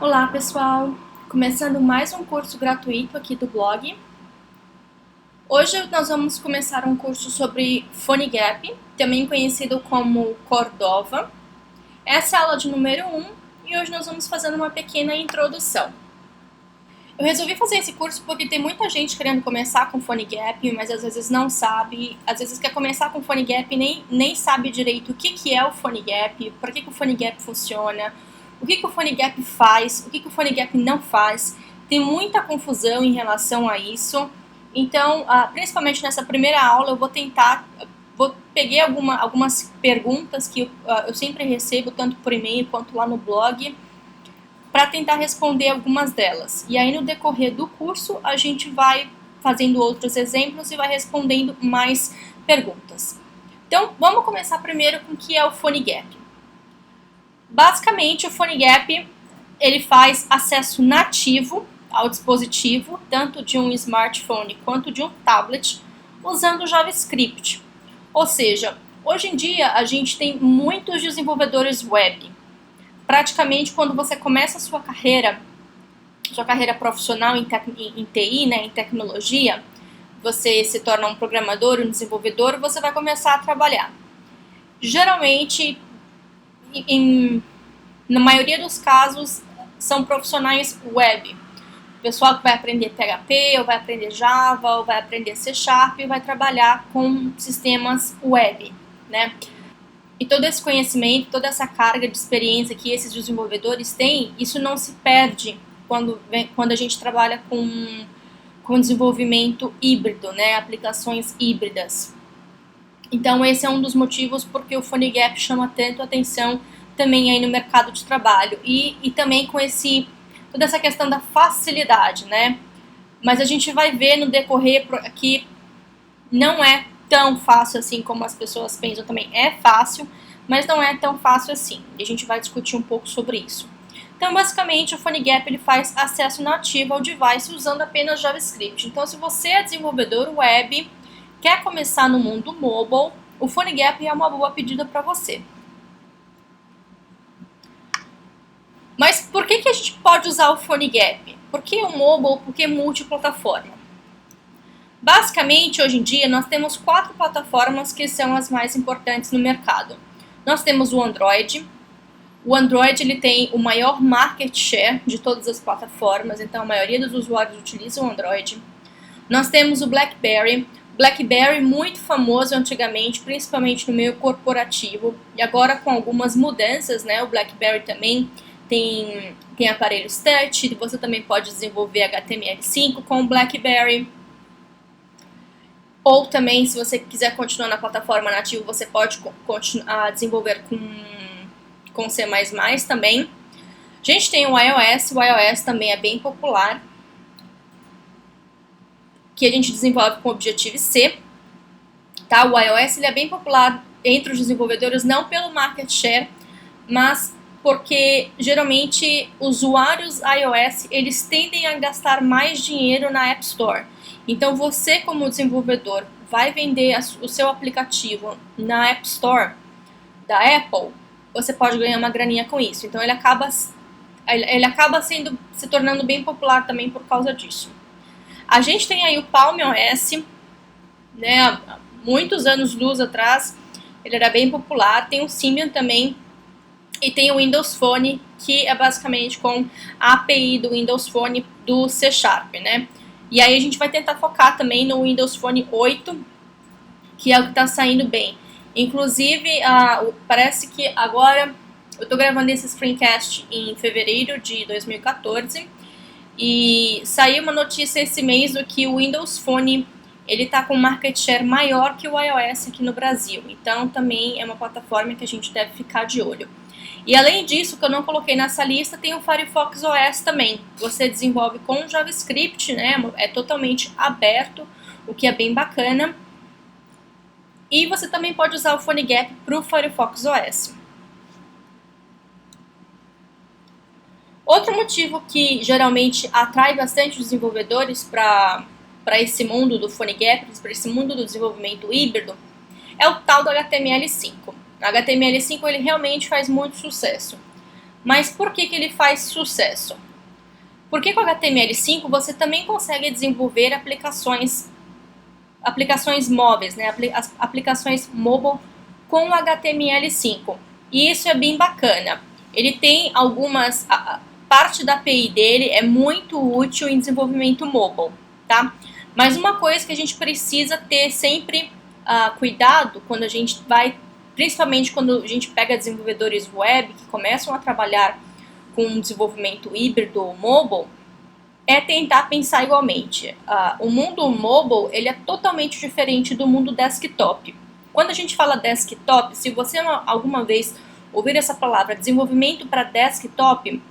Olá pessoal, começando mais um curso gratuito aqui do blog. Hoje nós vamos começar um curso sobre PhoneGap, também conhecido como Cordova. Essa é a aula de número 1 e hoje nós vamos fazer uma pequena introdução. Eu resolvi fazer esse curso porque tem muita gente querendo começar com PhoneGap, mas às vezes não sabe, às vezes quer começar com PhoneGap e nem sabe direito o que é o PhoneGap, por que o PhoneGap funciona, o que o PhoneGap faz, o que o PhoneGap não faz. Tem muita confusão em relação a isso. Então, principalmente nessa primeira aula, eu vou peguei algumas perguntas que eu sempre recebo, tanto por e-mail quanto lá no blog, para tentar responder algumas delas. E aí, no decorrer do curso, a gente vai fazendo outros exemplos e vai respondendo mais perguntas. Então, vamos começar primeiro com o que é o PhoneGap. Basicamente, o PhoneGap ele faz acesso nativo ao dispositivo, tanto de um smartphone quanto de um tablet, usando JavaScript. Ou seja, hoje em dia a gente tem muitos desenvolvedores web. Praticamente quando você começa a sua carreira profissional em TI, né, em tecnologia, você se torna um programador, um desenvolvedor, você vai começar a trabalhar. Geralmente, na maioria dos casos, são profissionais web. O pessoal que vai aprender PHP, ou vai aprender Java, ou vai aprender C# e vai trabalhar com sistemas web, né? E todo esse conhecimento, toda essa carga de experiência que esses desenvolvedores têm, isso não se perde quando a gente trabalha com desenvolvimento híbrido, né? Aplicações híbridas. Então esse é um dos motivos porque o PhoneGap chama tanto atenção também aí no mercado de trabalho e também com toda essa questão da facilidade, né? Mas a gente vai ver no decorrer que não é tão fácil assim como as pessoas pensam também. É fácil, mas não é tão fácil assim. E a gente vai discutir um pouco sobre isso. Então, basicamente, o PhoneGap ele faz acesso nativo ao device usando apenas JavaScript. Então, se você é desenvolvedor web, quer começar no mundo mobile, o PhoneGap é uma boa pedida para você. Mas por que a gente pode usar o PhoneGap? Por que o mobile? Por que multiplataforma? Basicamente, hoje em dia, nós temos 4 plataformas que são as mais importantes no mercado. Nós temos o Android. O Android ele tem o maior market share de todas as plataformas, então a maioria dos usuários utilizam o Android. Nós temos o BlackBerry. BlackBerry muito famoso antigamente, principalmente no meio corporativo, e agora com algumas mudanças, né? O BlackBerry também tem aparelhos touch, você também pode desenvolver HTML5 com o BlackBerry. Ou também, se você quiser continuar na plataforma nativa, você pode continuar a desenvolver com C++ também. A gente tem o iOS também é bem popular, que a gente desenvolve com Objective-C. Tá? O iOS ele é bem popular entre os desenvolvedores, não pelo market share, mas porque geralmente usuários iOS eles tendem a gastar mais dinheiro na App Store. Então você como desenvolvedor vai vender o seu aplicativo na App Store da Apple, você pode ganhar uma graninha com isso. Então ele acaba se tornando bem popular também por causa disso. A gente tem aí o Palm OS, né, há muitos anos-luz atrás, ele era bem popular. Tem o Symbian também, e tem o Windows Phone, que é basicamente com a API do Windows Phone do C#, né? E aí a gente vai tentar focar também no Windows Phone 8, que é o que está saindo bem. Inclusive, parece que agora, eu estou gravando esse screencast em fevereiro de 2014, e saiu uma notícia esse mês do que o Windows Phone ele está com market share maior que o iOS aqui no Brasil. Então também é uma plataforma que a gente deve ficar de olho. E além disso, que eu não coloquei nessa lista, tem o Firefox OS também. Você desenvolve com JavaScript, né? É totalmente aberto, o que é bem bacana. E você também pode usar o PhoneGap para o Firefox OS. Outro motivo que geralmente atrai bastante os desenvolvedores para esse mundo do PhoneGap, para esse mundo do desenvolvimento híbrido, é o tal do HTML5. O HTML5 ele realmente faz muito sucesso. Mas por que ele faz sucesso? Porque com HTML5 você também consegue desenvolver aplicações móveis, né? Aplicações mobile com HTML5. E isso é bem bacana. Ele tem algumas... parte da API dele é muito útil em desenvolvimento mobile, tá? Mas uma coisa que a gente precisa ter sempre cuidado quando a gente vai, principalmente quando a gente pega desenvolvedores web que começam a trabalhar com desenvolvimento híbrido ou mobile, é tentar pensar igualmente. O mundo mobile ele é totalmente diferente do mundo desktop. Quando a gente fala desktop, se você alguma vez ouvir essa palavra desenvolvimento para desktop,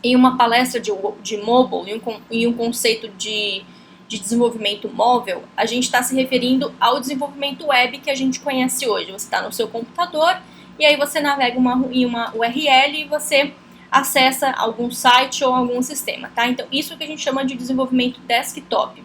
em uma palestra de mobile, em um conceito de desenvolvimento móvel, a gente está se referindo ao desenvolvimento web que a gente conhece hoje. Você está no seu computador e aí você navega em uma URL e você acessa algum site ou algum sistema, tá? Então, isso que a gente chama de desenvolvimento desktop.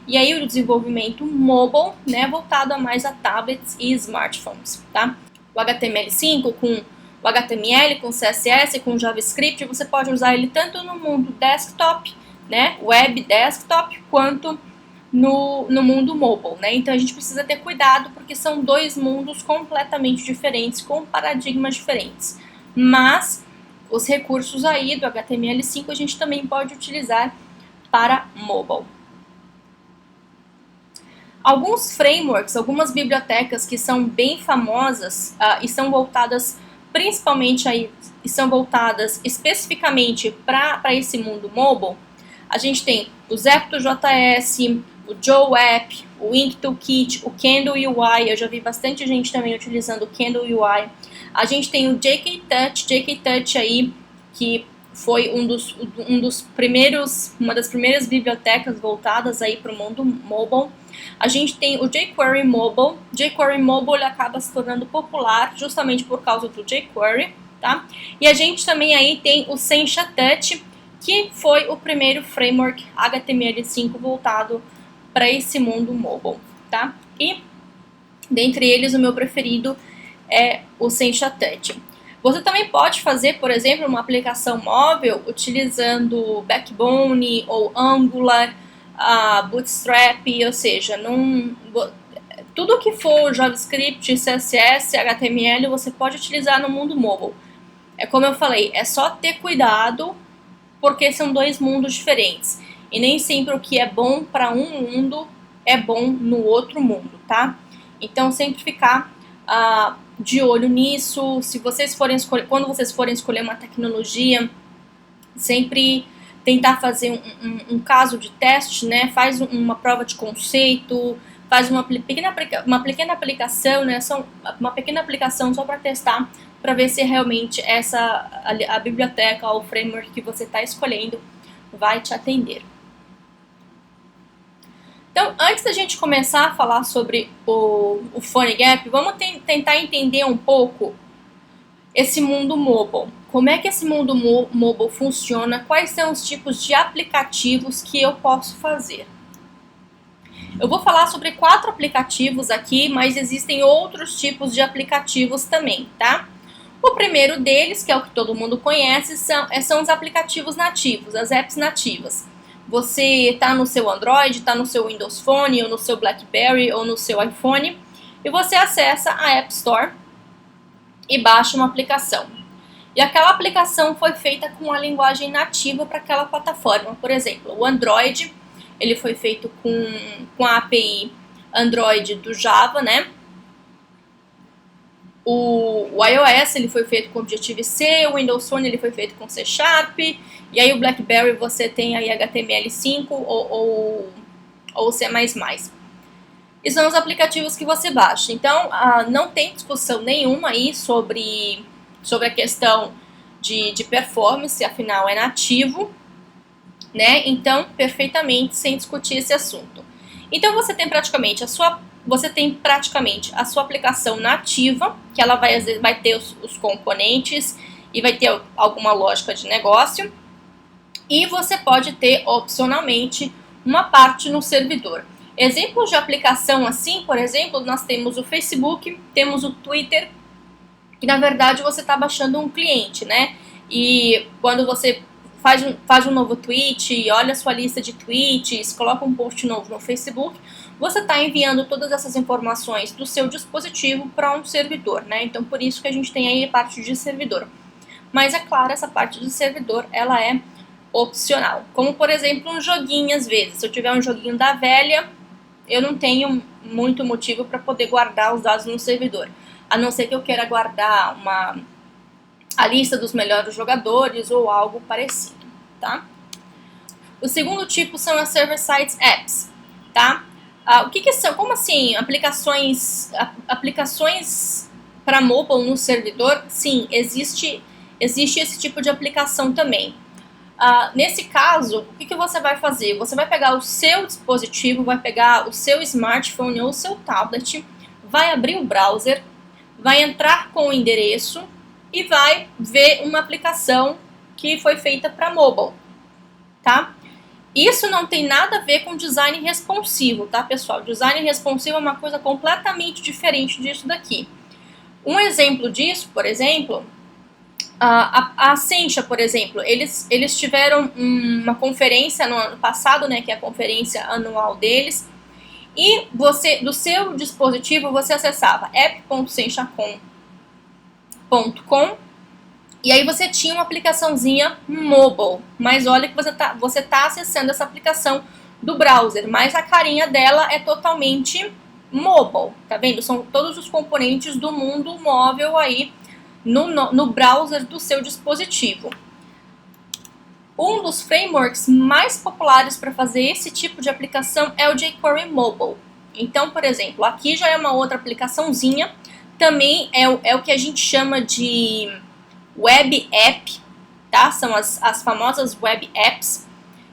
E aí, o desenvolvimento mobile, né, voltado mais a tablets e smartphones, tá? O HTML5 com o HTML, com CSS, com JavaScript, você pode usar ele tanto no mundo desktop, né, web desktop, quanto no mundo mobile, né? Então, a gente precisa ter cuidado porque são dois mundos completamente diferentes, com paradigmas diferentes. Mas os recursos aí do HTML5 a gente também pode utilizar para mobile. Alguns frameworks, algumas bibliotecas que são bem famosas e são voltadas principalmente aí, e são voltadas especificamente para esse mundo mobile, a gente tem o Zepto.js, o Joe App, o Ink Toolkit, o Candle UI, eu já vi bastante gente também utilizando o Candle UI. A gente tem o JK Touch aí, que foi uma das primeiras bibliotecas voltadas aí para o mundo mobile. A gente tem o jQuery Mobile. jQuery Mobile acaba se tornando popular justamente por causa do jQuery, tá? E a gente também aí tem o Sencha Touch, que foi o primeiro framework HTML5 voltado para esse mundo mobile, tá? E dentre eles o meu preferido é o Sencha Touch. Você também pode fazer, por exemplo, uma aplicação móvel utilizando Backbone ou Angular, Bootstrap, ou seja, tudo que for JavaScript, CSS, HTML, você pode utilizar no mundo mobile. É como eu falei, é só ter cuidado, porque são dois mundos diferentes. E nem sempre o que é bom para um mundo é bom no outro mundo, tá? Então, sempre ficar de olho nisso. Se vocês forem quando vocês forem escolher uma tecnologia, sempre tentar fazer um caso de teste, né? Faz uma prova de conceito, faz uma pequena aplicação, né? Uma pequena aplicação só para testar, para ver se realmente a biblioteca ou o framework que você está escolhendo vai te atender. Então, antes da gente começar a falar sobre o PhoneGap, vamos tentar entender um pouco esse mundo mobile. Como é que esse mundo mobile funciona? Quais são os tipos de aplicativos que eu posso fazer? Eu vou falar sobre 4 aplicativos aqui, mas existem outros tipos de aplicativos também, tá? O primeiro deles, que é o que todo mundo conhece, são os aplicativos nativos, as apps nativas. Você está no seu Android, está no seu Windows Phone, ou no seu BlackBerry, ou no seu iPhone, e você acessa a App Store e baixa uma aplicação. E aquela aplicação foi feita com a linguagem nativa para aquela plataforma. Por exemplo, o Android, ele foi feito com a API Android do Java, né? O iOS ele foi feito com Objective-C, o Windows Phone ele foi feito com C#, e aí o BlackBerry você tem aí HTML5 ou C++. E são os aplicativos que você baixa. Então, não tem discussão nenhuma aí sobre a questão de performance, afinal é nativo, né? Então, perfeitamente, sem discutir esse assunto. Então, você tem praticamente a sua aplicação nativa, que ela vai ter os componentes e vai ter alguma lógica de negócio. E você pode ter, opcionalmente, uma parte no servidor. Exemplos de aplicação assim, por exemplo, nós temos o Facebook, temos o Twitter, que na verdade você está baixando um cliente, né? e quando você faz um novo tweet, olha a sua lista de tweets, coloca um post novo no Facebook, você está enviando todas essas informações do seu dispositivo para um servidor, né? Então, por isso que a gente tem aí a parte de servidor. Mas, é claro, essa parte de servidor, ela é opcional. Como, por exemplo, um joguinho, às vezes. Se eu tiver um joguinho da velha, eu não tenho muito motivo para poder guardar os dados no servidor. A não ser que eu queira guardar a lista dos melhores jogadores ou algo parecido, tá? O segundo tipo são as server-side apps, tá? O que são? Como assim? Aplicações para mobile no servidor? Sim, existe esse tipo de aplicação também. Nesse caso, o que você vai fazer? Você vai pegar o seu dispositivo, vai pegar o seu smartphone ou o seu tablet, vai abrir o browser, vai entrar com o endereço e vai ver uma aplicação que foi feita para mobile, tá? Isso não tem nada a ver com design responsivo, tá, pessoal? Design responsivo é uma coisa completamente diferente disso daqui. Um exemplo disso, por exemplo, a Accenture, por exemplo, eles tiveram uma conferência no ano passado, né, que é a conferência anual deles, e você, do seu dispositivo, você acessava app.accenture.com e aí você tinha uma aplicaçãozinha mobile, mas olha que você tá acessando essa aplicação do browser, mas a carinha dela é totalmente mobile, tá vendo? São todos os componentes do mundo móvel aí no browser do seu dispositivo. Um dos frameworks mais populares para fazer esse tipo de aplicação é o jQuery Mobile. Então, por exemplo, aqui já é uma outra aplicaçãozinha, também é o que a gente chama de web app, tá? São as famosas web apps,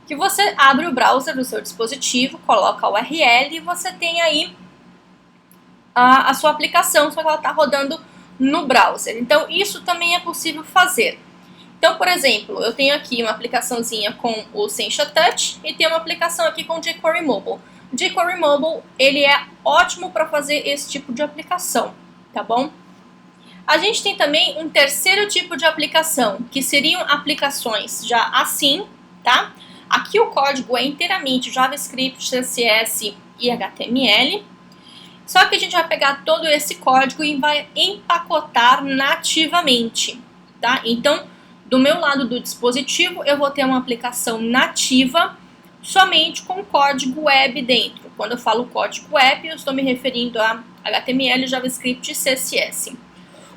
que você abre o browser do seu dispositivo, coloca a URL e você tem aí a sua aplicação, só que ela está rodando no browser. Então, isso também é possível fazer. Então, por exemplo, eu tenho aqui uma aplicaçãozinha com o Sencha Touch e tenho uma aplicação aqui com o jQuery Mobile. O jQuery Mobile, ele é ótimo para fazer esse tipo de aplicação, tá bom? A gente tem também um terceiro tipo de aplicação, que seriam aplicações já assim, tá? Aqui o código é inteiramente JavaScript, CSS e HTML. Só que a gente vai pegar todo esse código e vai empacotar nativamente, tá? Então, do meu lado do dispositivo, eu vou ter uma aplicação nativa somente com código web dentro. Quando eu falo código web, eu estou me referindo a HTML, JavaScript e CSS.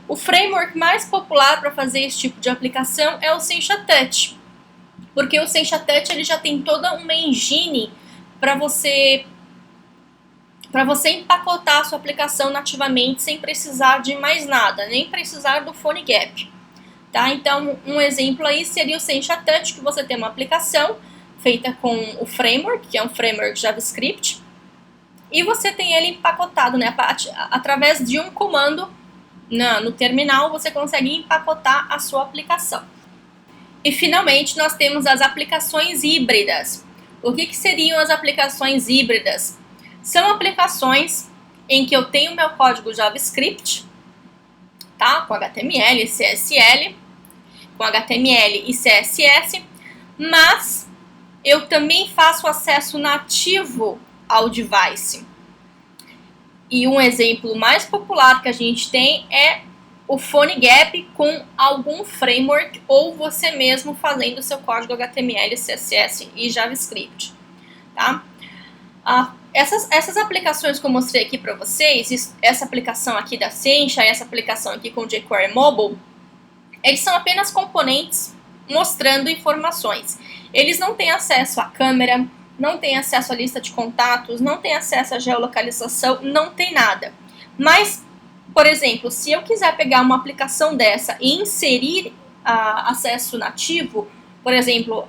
O framework mais popular para fazer esse tipo de aplicação é o Sencha Touch, porque o Sencha Touch ele já tem toda uma engine para você empacotar a sua aplicação nativamente sem precisar de mais nada, nem precisar do PhoneGap. Tá? Então, um exemplo aí seria o Sencha Touch, que você tem uma aplicação feita com o framework, que é um framework JavaScript, e você tem ele empacotado, né? Através de um comando no terminal, você consegue empacotar a sua aplicação. E, finalmente, nós temos as aplicações híbridas. O que seriam as aplicações híbridas? São aplicações em que eu tenho meu código JavaScript, tá? Com HTML e CSS, com HTML e CSS, mas eu também faço acesso nativo ao device. E um exemplo mais popular que a gente tem é o PhoneGap com algum framework ou você mesmo fazendo seu código HTML, CSS e JavaScript, tá? Essas aplicações que eu mostrei aqui para vocês, essa aplicação aqui da Sencha e essa aplicação aqui com o jQuery Mobile, eles são apenas componentes mostrando informações. Eles não têm acesso à câmera, não têm acesso à lista de contatos, não têm acesso à geolocalização, não tem nada. Mas, por exemplo, se eu quiser pegar uma aplicação dessa e inserir acesso nativo, por exemplo,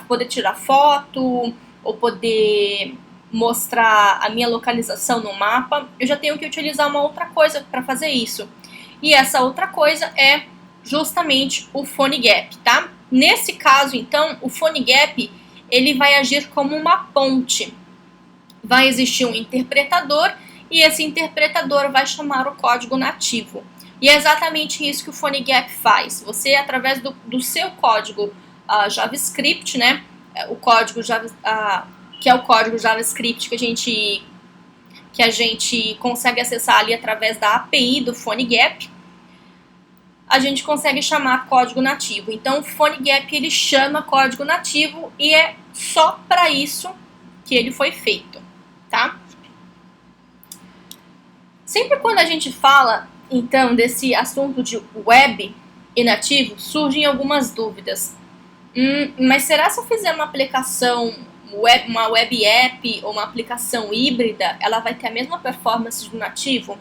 poder tirar foto ou poder mostrar a minha localização no mapa, eu já tenho que utilizar uma outra coisa para fazer isso. E essa outra coisa é justamente o PhoneGap, tá? Nesse caso, então, o PhoneGap ele vai agir como uma ponte. Vai existir um interpretador e esse interpretador vai chamar o código nativo. E é exatamente isso que o PhoneGap faz. Você, através do seu código JavaScript, né, o código que é o código JavaScript que a gente consegue acessar ali através da API do PhoneGap, a gente consegue chamar código nativo. Então, o PhoneGap, ele chama código nativo e é só para isso que ele foi feito, tá? Sempre quando a gente fala, então, desse assunto de web e nativo, surgem algumas dúvidas. Mas será se eu fizer uma aplicação uma web app ou uma aplicação híbrida, ela vai ter a mesma performance do nativo?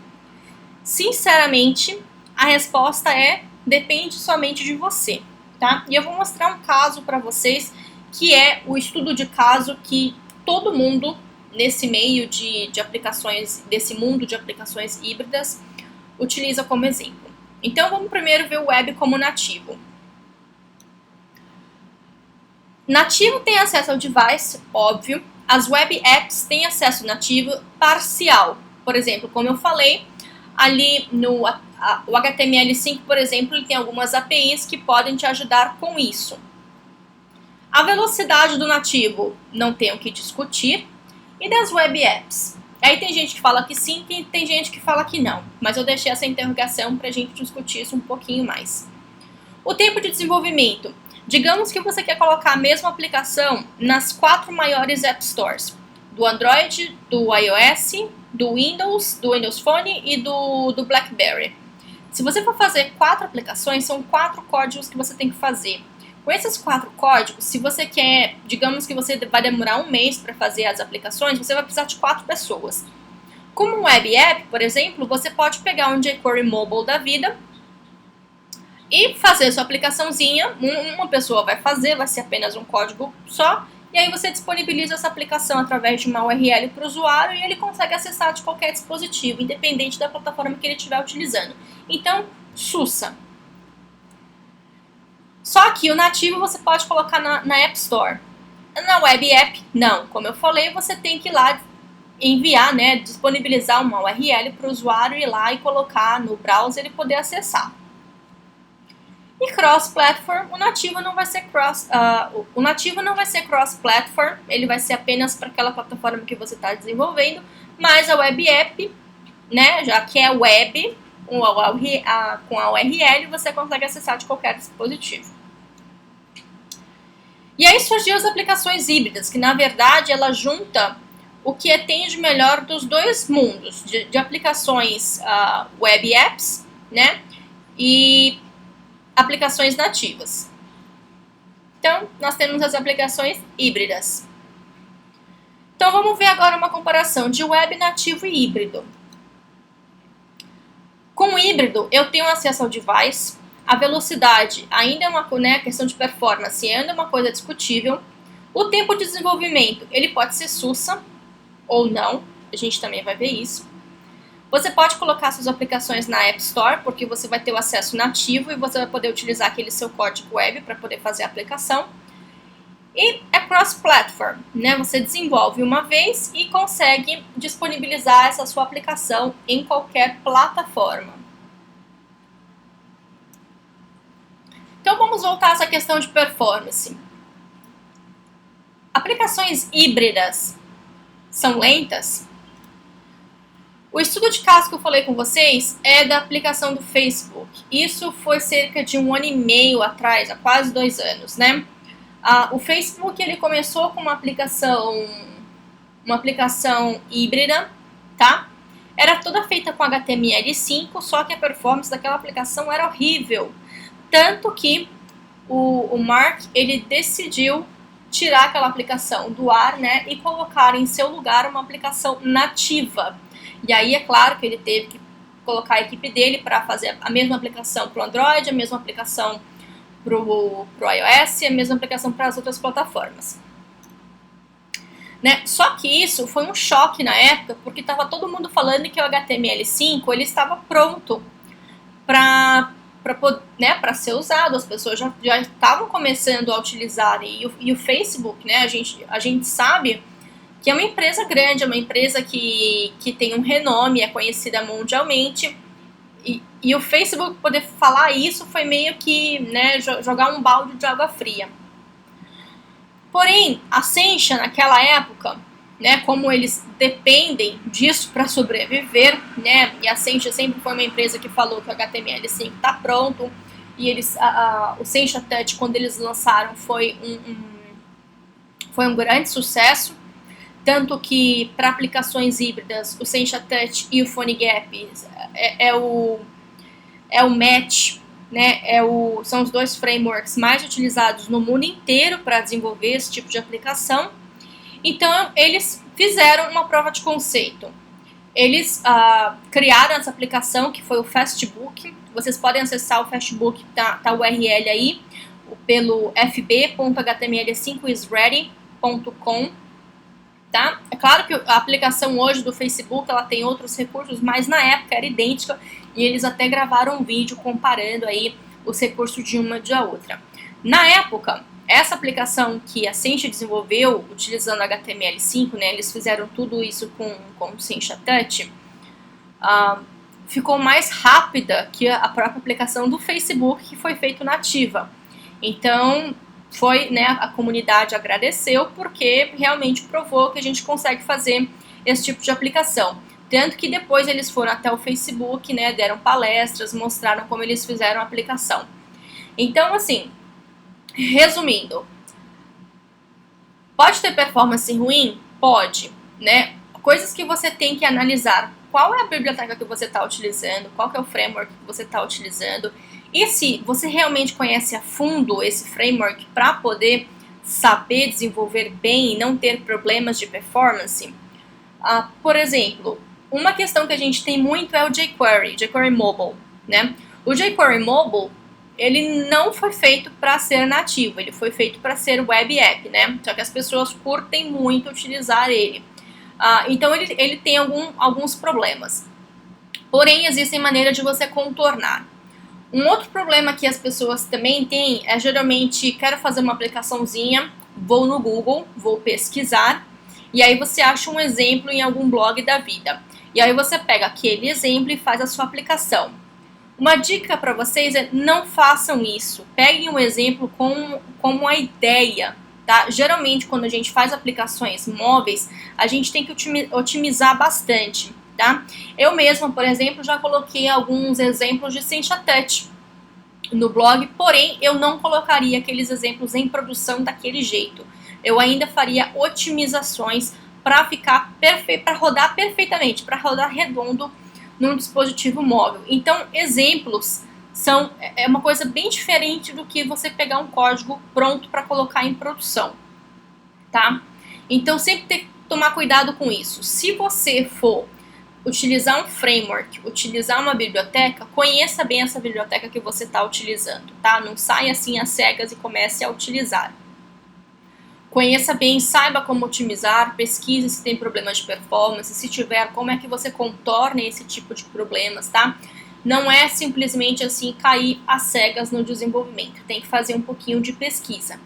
Sinceramente, a resposta depende somente de você, tá? E eu vou mostrar um caso para vocês, que é o estudo de caso que todo mundo nesse meio de aplicações, desse mundo de aplicações híbridas, utiliza como exemplo. Então, vamos primeiro ver o web como nativo. Nativo tem acesso ao device, óbvio. As web apps têm acesso nativo parcial. Por exemplo, como eu falei, ali no o HTML5, por exemplo, ele tem algumas APIs que podem te ajudar com isso. A velocidade do nativo não tem o que discutir. E das web apps? Aí tem gente que fala que sim, e tem gente que fala que não. Mas eu deixei essa interrogação para a gente discutir isso um pouquinho mais. O tempo de desenvolvimento. Digamos que você quer colocar a mesma aplicação nas 4 maiores App Stores. Do Android, do iOS, do Windows Phone e do BlackBerry. Se você for fazer 4 aplicações, são 4 códigos que você tem que fazer. Com esses 4 códigos, se você quer, digamos que você vai demorar um mês para fazer as aplicações, você vai precisar de 4 pessoas. Como um web app, por exemplo, você pode pegar um jQuery Mobile da vida e fazer sua aplicaçãozinha. Uma pessoa vai fazer, vai ser apenas um código só, e aí você disponibiliza essa aplicação através de uma URL para o usuário e ele consegue acessar de qualquer dispositivo, independente da plataforma que ele estiver utilizando. Então, sussa. Só que o nativo você pode colocar na App Store. Na web app, não. Como eu falei, você tem que ir lá enviar, né, disponibilizar uma URL para o usuário ir lá e colocar no browser e poder acessar. E cross-platform, o nativo não vai ser cross-platform, ele vai ser apenas para aquela plataforma que você está desenvolvendo, mas a web app, né, já que é web, com a URL, você consegue acessar de qualquer dispositivo. E aí surgiu as aplicações híbridas, que na verdade ela junta o que tem de melhor dos dois mundos, de aplicações web apps, né, e aplicações nativas. Então, nós temos as aplicações híbridas. Então, vamos ver agora uma comparação de web nativo e híbrido. Com o híbrido, eu tenho acesso ao device, a velocidade ainda é uma, né, a questão de performance ainda é uma coisa discutível. O tempo de desenvolvimento, ele pode ser sussa ou não, a gente também vai ver isso. Você pode colocar suas aplicações na App Store, porque você vai ter o acesso nativo e você vai poder utilizar aquele seu código web para poder fazer a aplicação. E é cross-platform, né? Você desenvolve uma vez e consegue disponibilizar essa sua aplicação em qualquer plataforma. Então vamos voltar a essa questão de performance. Aplicações híbridas são lentas? O estudo de caso que eu falei com vocês é da aplicação do Facebook. Isso foi cerca de 1 ano e meio atrás, há quase 2 anos, né? O Facebook ele começou com uma aplicação híbrida, tá? Era toda feita com HTML5, só que a performance daquela aplicação era horrível. Tanto que o Mark ele decidiu tirar aquela aplicação do ar, né, e colocar em seu lugar uma aplicação nativa. E aí é claro que ele teve que colocar a equipe dele para fazer a mesma aplicação para o Android, a mesma aplicação para o iOS e a mesma aplicação para as outras plataformas. Né? Só que isso foi um choque na época, porque estava todo mundo falando que o HTML5 ele estava pronto para ser usado, as pessoas já estavam começando a utilizar, e o Facebook, né, a gente sabe que é uma empresa grande, é uma empresa que tem um renome, é conhecida mundialmente, E o Facebook poder falar isso foi meio que, né, jogar um balde de água fria. Porém, a Sencha naquela época, né, como eles dependem disso para sobreviver, né, e a Sencha sempre foi uma empresa que falou que o HTML5 está pronto, e eles, o Sencha Touch, quando eles lançaram, foi um grande sucesso, tanto que para aplicações híbridas, o Sencha Touch e o PhoneGap é o match, né, são os dois frameworks mais utilizados no mundo inteiro para desenvolver esse tipo de aplicação. Então, eles fizeram uma prova de conceito. Eles criaram essa aplicação, que foi o Fastbook. Vocês podem acessar o Fastbook, tá o URL aí, pelo fb.html5isready.com. Tá? É claro que a aplicação hoje do Facebook ela tem outros recursos, mas na época era idêntica e eles até gravaram um vídeo comparando aí os recursos de uma de a outra. Na época, essa aplicação que a Sencha desenvolveu utilizando HTML5, né, eles fizeram tudo isso com o Sencha Touch, ficou mais rápida que a própria aplicação do Facebook, que foi feita nativa. Então, né, a comunidade agradeceu porque realmente provou que a gente consegue fazer esse tipo de aplicação. Tanto que depois eles foram até o Facebook, né, deram palestras, mostraram como eles fizeram a aplicação. Então, assim, resumindo, pode ter performance ruim? Pode, né? Coisas que você tem que analisar. Qual é a biblioteca que você está utilizando? Qual que é o framework que você está utilizando? E se você realmente conhece a fundo esse framework para poder saber desenvolver bem e não ter problemas de performance? Por exemplo, uma questão que a gente tem muito é o jQuery Mobile, né? O jQuery Mobile, ele não foi feito para ser nativo, ele foi feito para ser web app, né? Só que as pessoas curtem muito utilizar ele. Então ele tem alguns problemas. Porém, existem maneiras de você contornar. Um outro problema que as pessoas também têm é geralmente, quero fazer uma aplicaçãozinha, vou no Google, vou pesquisar, e aí você acha um exemplo em algum blog da vida. E aí você pega aquele exemplo e faz a sua aplicação. Uma dica para vocês é não façam isso. Peguem um exemplo como a ideia, tá? Geralmente, quando a gente faz aplicações móveis, a gente tem que otimizar bastante. Tá? Eu mesma, por exemplo, já coloquei alguns exemplos de Sencha Touch no blog, porém eu não colocaria aqueles exemplos em produção daquele jeito. Eu ainda faria otimizações para ficar perfeito, para rodar perfeitamente, para rodar redondo num dispositivo móvel. Então, exemplos é uma coisa bem diferente do que você pegar um código pronto para colocar em produção, tá? Então, sempre tem que tomar cuidado com isso. Se você for utilizar um framework, utilizar uma biblioteca, conheça bem essa biblioteca que você está utilizando, tá? Não saia assim às cegas e comece a utilizar. Conheça bem, saiba como otimizar, pesquise se tem problemas de performance, se tiver, como é que você contorna esse tipo de problemas, tá? Não é simplesmente assim cair às cegas no desenvolvimento, tem que fazer um pouquinho de pesquisa.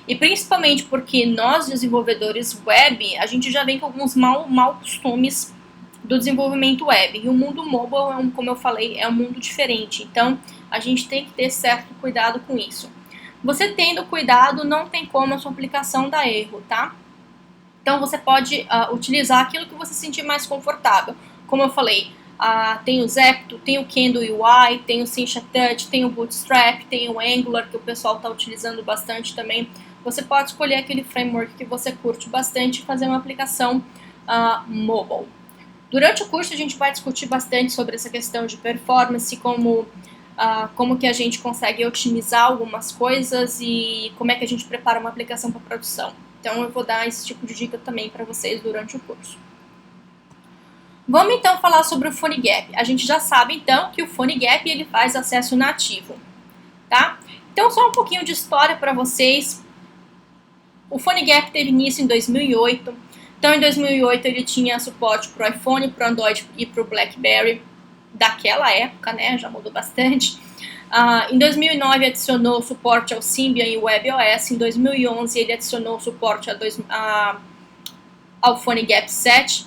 E principalmente porque nós, desenvolvedores web, a gente já vem com alguns mal costumes do desenvolvimento web. E o mundo mobile, como eu falei, é um mundo diferente. Então, a gente tem que ter certo cuidado com isso. Você tendo cuidado, não tem como a sua aplicação dar erro, tá? Então, você pode utilizar aquilo que você se sentir mais confortável. Como eu falei, tem o Zepto, tem o Kendo UI, tem o Sencha Touch, tem o Bootstrap, tem o Angular, que o pessoal está utilizando bastante também. Você pode escolher aquele framework que você curte bastante e fazer uma aplicação mobile. Durante o curso a gente vai discutir bastante sobre essa questão de performance, como que a gente consegue otimizar algumas coisas e como é que a gente prepara uma aplicação para produção. Então eu vou dar esse tipo de dica também para vocês durante o curso. Vamos então falar sobre o PhoneGap. A gente já sabe então que o PhoneGap ele faz acesso nativo, tá? Então só um pouquinho de história para vocês. O PhoneGap teve início em 2008. Então, em 2008, ele tinha suporte para o iPhone, para o Android e para o BlackBerry daquela época, né? Já mudou bastante. Em 2009, adicionou suporte ao Symbian e WebOS. Em 2011, ele adicionou suporte ao PhoneGap 7.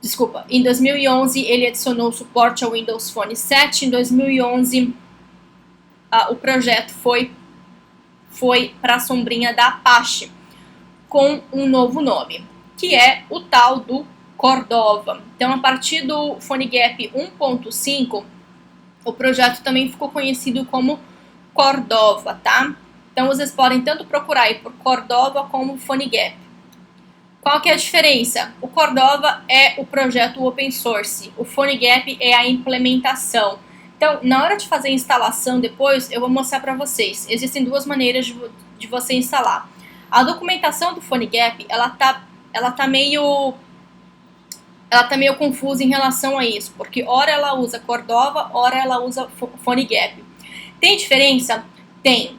Desculpa, em 2011 ele adicionou suporte ao Windows Phone 7, em 2011 o projeto foi para a sombrinha da Apache, com um novo nome, que é o tal do Cordova. Então, a partir do PhoneGap 1.5, o projeto também ficou conhecido como Cordova, tá? Então, vocês podem tanto procurar aí por Cordova como PhoneGap. Qual que é a diferença? O Cordova é o projeto open source, o PhoneGap é a implementação. Então, na hora de fazer a instalação depois, eu vou mostrar para vocês. Existem duas maneiras de você instalar. A documentação do PhoneGap, ela tá meio confusa em relação a isso, porque ora ela usa Cordova, ora ela usa PhoneGap. Tem diferença? Tem.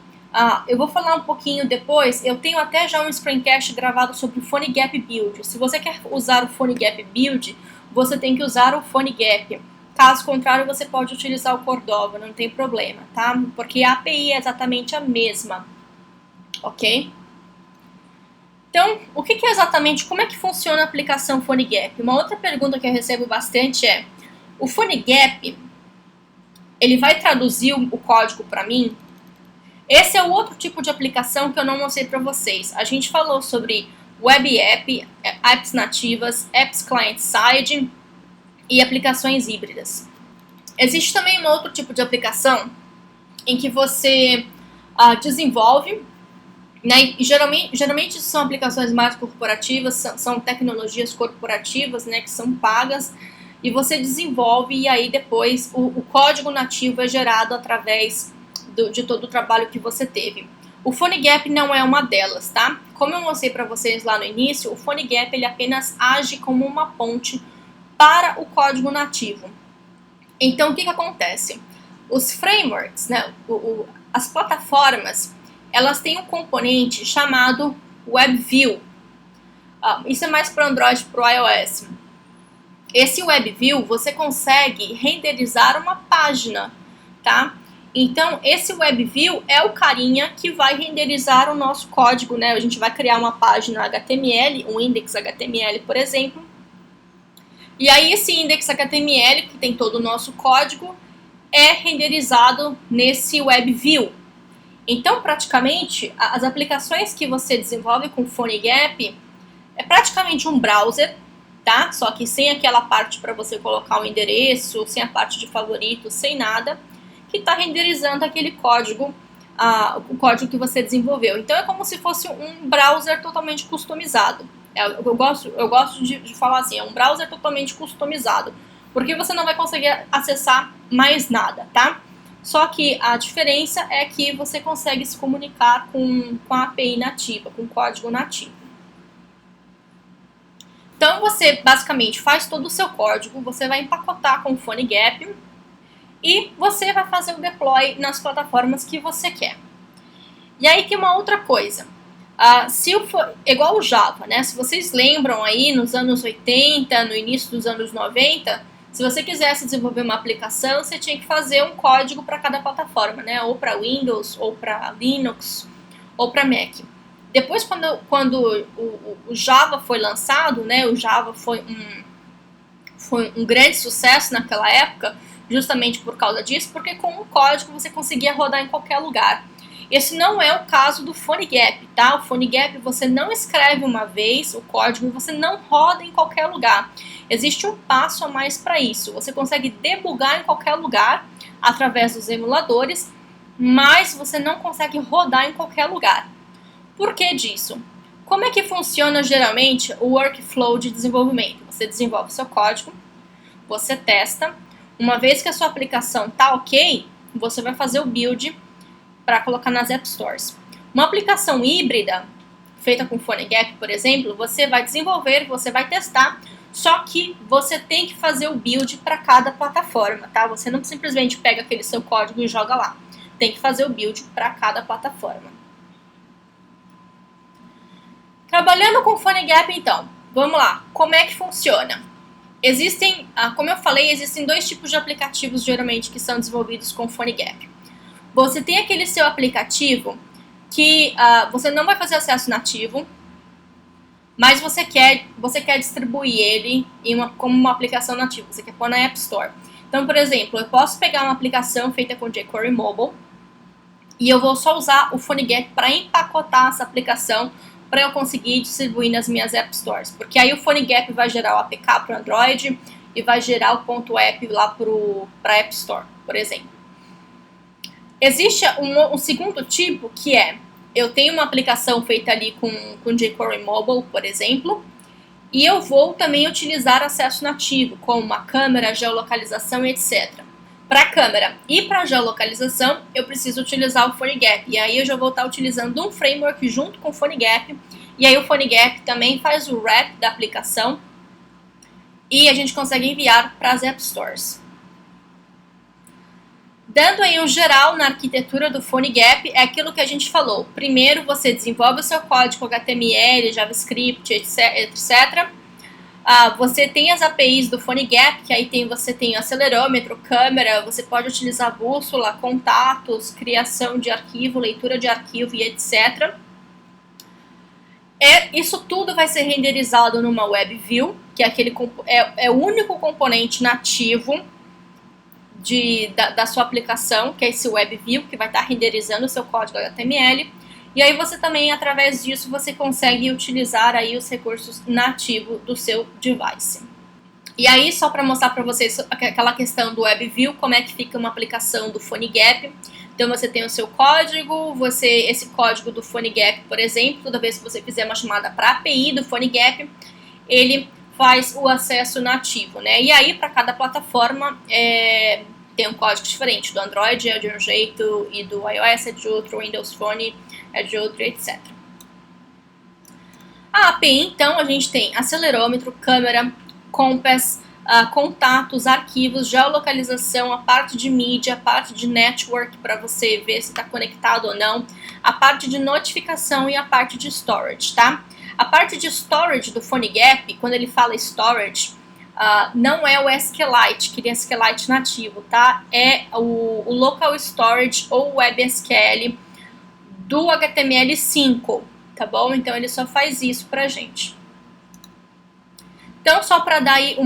Eu vou falar um pouquinho depois, eu tenho até já um screencast gravado sobre o PhoneGap Build. Se você quer usar o PhoneGap Build, você tem que usar o PhoneGap. Caso contrário, você pode utilizar o Cordova, não tem problema, tá? Porque a API é exatamente a mesma, ok? Então, o que é exatamente, como é que funciona a aplicação PhoneGap? Uma outra pergunta que eu recebo bastante é, o PhoneGap, ele vai traduzir o código para mim? Esse é o outro tipo de aplicação que eu não mostrei para vocês. A gente falou sobre Web App, apps nativas, apps client-side e aplicações híbridas. Existe também um outro tipo de aplicação em que você desenvolve, né, e geralmente são aplicações mais corporativas, são tecnologias corporativas, né, que são pagas, e você desenvolve e aí depois o código nativo é gerado através de todo o trabalho que você teve. O PhoneGap não é uma delas, tá? Como eu mostrei para vocês lá no início, o PhoneGap ele apenas age como uma ponte para o código nativo. Então, o que acontece? Os frameworks, né, as plataformas, elas têm um componente chamado WebView. Isso é mais para Android e para o iOS. Esse WebView, você consegue renderizar uma página, tá? Então, esse WebView é o carinha que vai renderizar o nosso código, né? A gente vai criar uma página HTML, um index HTML, por exemplo. E aí, esse index HTML, que tem todo o nosso código, é renderizado nesse WebView. Então, praticamente, as aplicações que você desenvolve com o PhoneGap é praticamente um browser, tá? Só que sem aquela parte para você colocar o endereço, sem a parte de favoritos, sem nada, que está renderizando aquele código, o código que você desenvolveu. Então, é como se fosse um browser totalmente customizado. Eu gosto de falar assim, é um browser totalmente customizado, porque você não vai conseguir acessar mais nada, tá? Só que a diferença é que você consegue se comunicar com a API nativa, com o código nativo. Então, você basicamente faz todo o seu código, você vai empacotar com o PhoneGap e você vai fazer o deploy nas plataformas que você quer. E aí tem uma outra coisa. Igual o Java, né? Se vocês lembram aí, nos anos 80, no início dos anos 90, se você quisesse desenvolver uma aplicação, você tinha que fazer um código para cada plataforma, né? Ou para Windows, ou para Linux, ou para Mac. Depois, quando o Java foi lançado, né? O Java foi um grande sucesso naquela época, justamente por causa disso, porque com um código você conseguia rodar em qualquer lugar. Esse não é o caso do PhoneGap, tá? O PhoneGap você não escreve uma vez o código e você não roda em qualquer lugar. Existe um passo a mais para isso. Você consegue debugar em qualquer lugar através dos emuladores, mas você não consegue rodar em qualquer lugar. Por que disso? Como é que funciona geralmente o workflow de desenvolvimento? Você desenvolve seu código, você testa. Uma vez que a sua aplicação está ok, você vai fazer o build para colocar nas App Stores. Uma aplicação híbrida, feita com PhoneGap, por exemplo, você vai desenvolver, você vai testar, só que você tem que fazer o build para cada plataforma, tá? Você não simplesmente pega aquele seu código e joga lá. Tem que fazer o build para cada plataforma. Trabalhando com PhoneGap, então, vamos lá. Como é que funciona? Existem, como eu falei, existem dois tipos de aplicativos, geralmente, que são desenvolvidos com PhoneGap. Você tem aquele seu aplicativo que você não vai fazer acesso nativo, mas você quer distribuir ele como uma aplicação nativa, você quer pôr na App Store. Então, por exemplo, eu posso pegar uma aplicação feita com jQuery Mobile e eu vou só usar o PhoneGap para empacotar essa aplicação para eu conseguir distribuir nas minhas App Stores. Porque aí o PhoneGap vai gerar o APK para o Android e vai gerar o ponto .app lá para a App Store, por exemplo. Existe um segundo tipo que é, eu tenho uma aplicação feita ali com jQuery Mobile, por exemplo, e eu vou também utilizar acesso nativo, como a câmera, geolocalização, etc. Para a câmera e para a geolocalização, eu preciso utilizar o PhoneGap. E aí eu já vou estar utilizando um framework junto com o PhoneGap. E aí o PhoneGap também faz o wrap da aplicação. E a gente consegue enviar para as App Stores. Dando aí um geral na arquitetura do PhoneGap, é aquilo que a gente falou. Primeiro, você desenvolve o seu código HTML, JavaScript, etc. Você tem as APIs do PhoneGap, que aí você tem acelerômetro, câmera, você pode utilizar bússola, contatos, criação de arquivo, leitura de arquivo e etc. Isso tudo vai ser renderizado numa WebView, que é o único componente nativo da sua aplicação, que é esse WebView, que vai estar renderizando o seu código HTML. E aí você também, através disso, você consegue utilizar aí os recursos nativos do seu device. E aí, só para mostrar para vocês aquela questão do WebView, como é que fica uma aplicação do PhoneGap. Então você tem o seu código, esse código do PhoneGap, por exemplo, toda vez que você fizer uma chamada para a API do PhoneGap, ele faz o acesso nativo, né? E aí, para cada plataforma, tem um código diferente. Do Android é de um jeito, e do iOS é de outro, o Windows Phone é de outro, etc. A API, então, a gente tem acelerômetro, câmera, compass, contatos, arquivos, geolocalização, a parte de mídia, a parte de network, para você ver se está conectado ou não, a parte de notificação e a parte de storage, tá? A parte de storage do PhoneGap, quando ele fala storage, não é o SQLite, que é SQLite nativo, tá? É o Local Storage ou WebSQL do HTML5, tá bom? Então ele só faz isso pra gente. Então, só para dar aí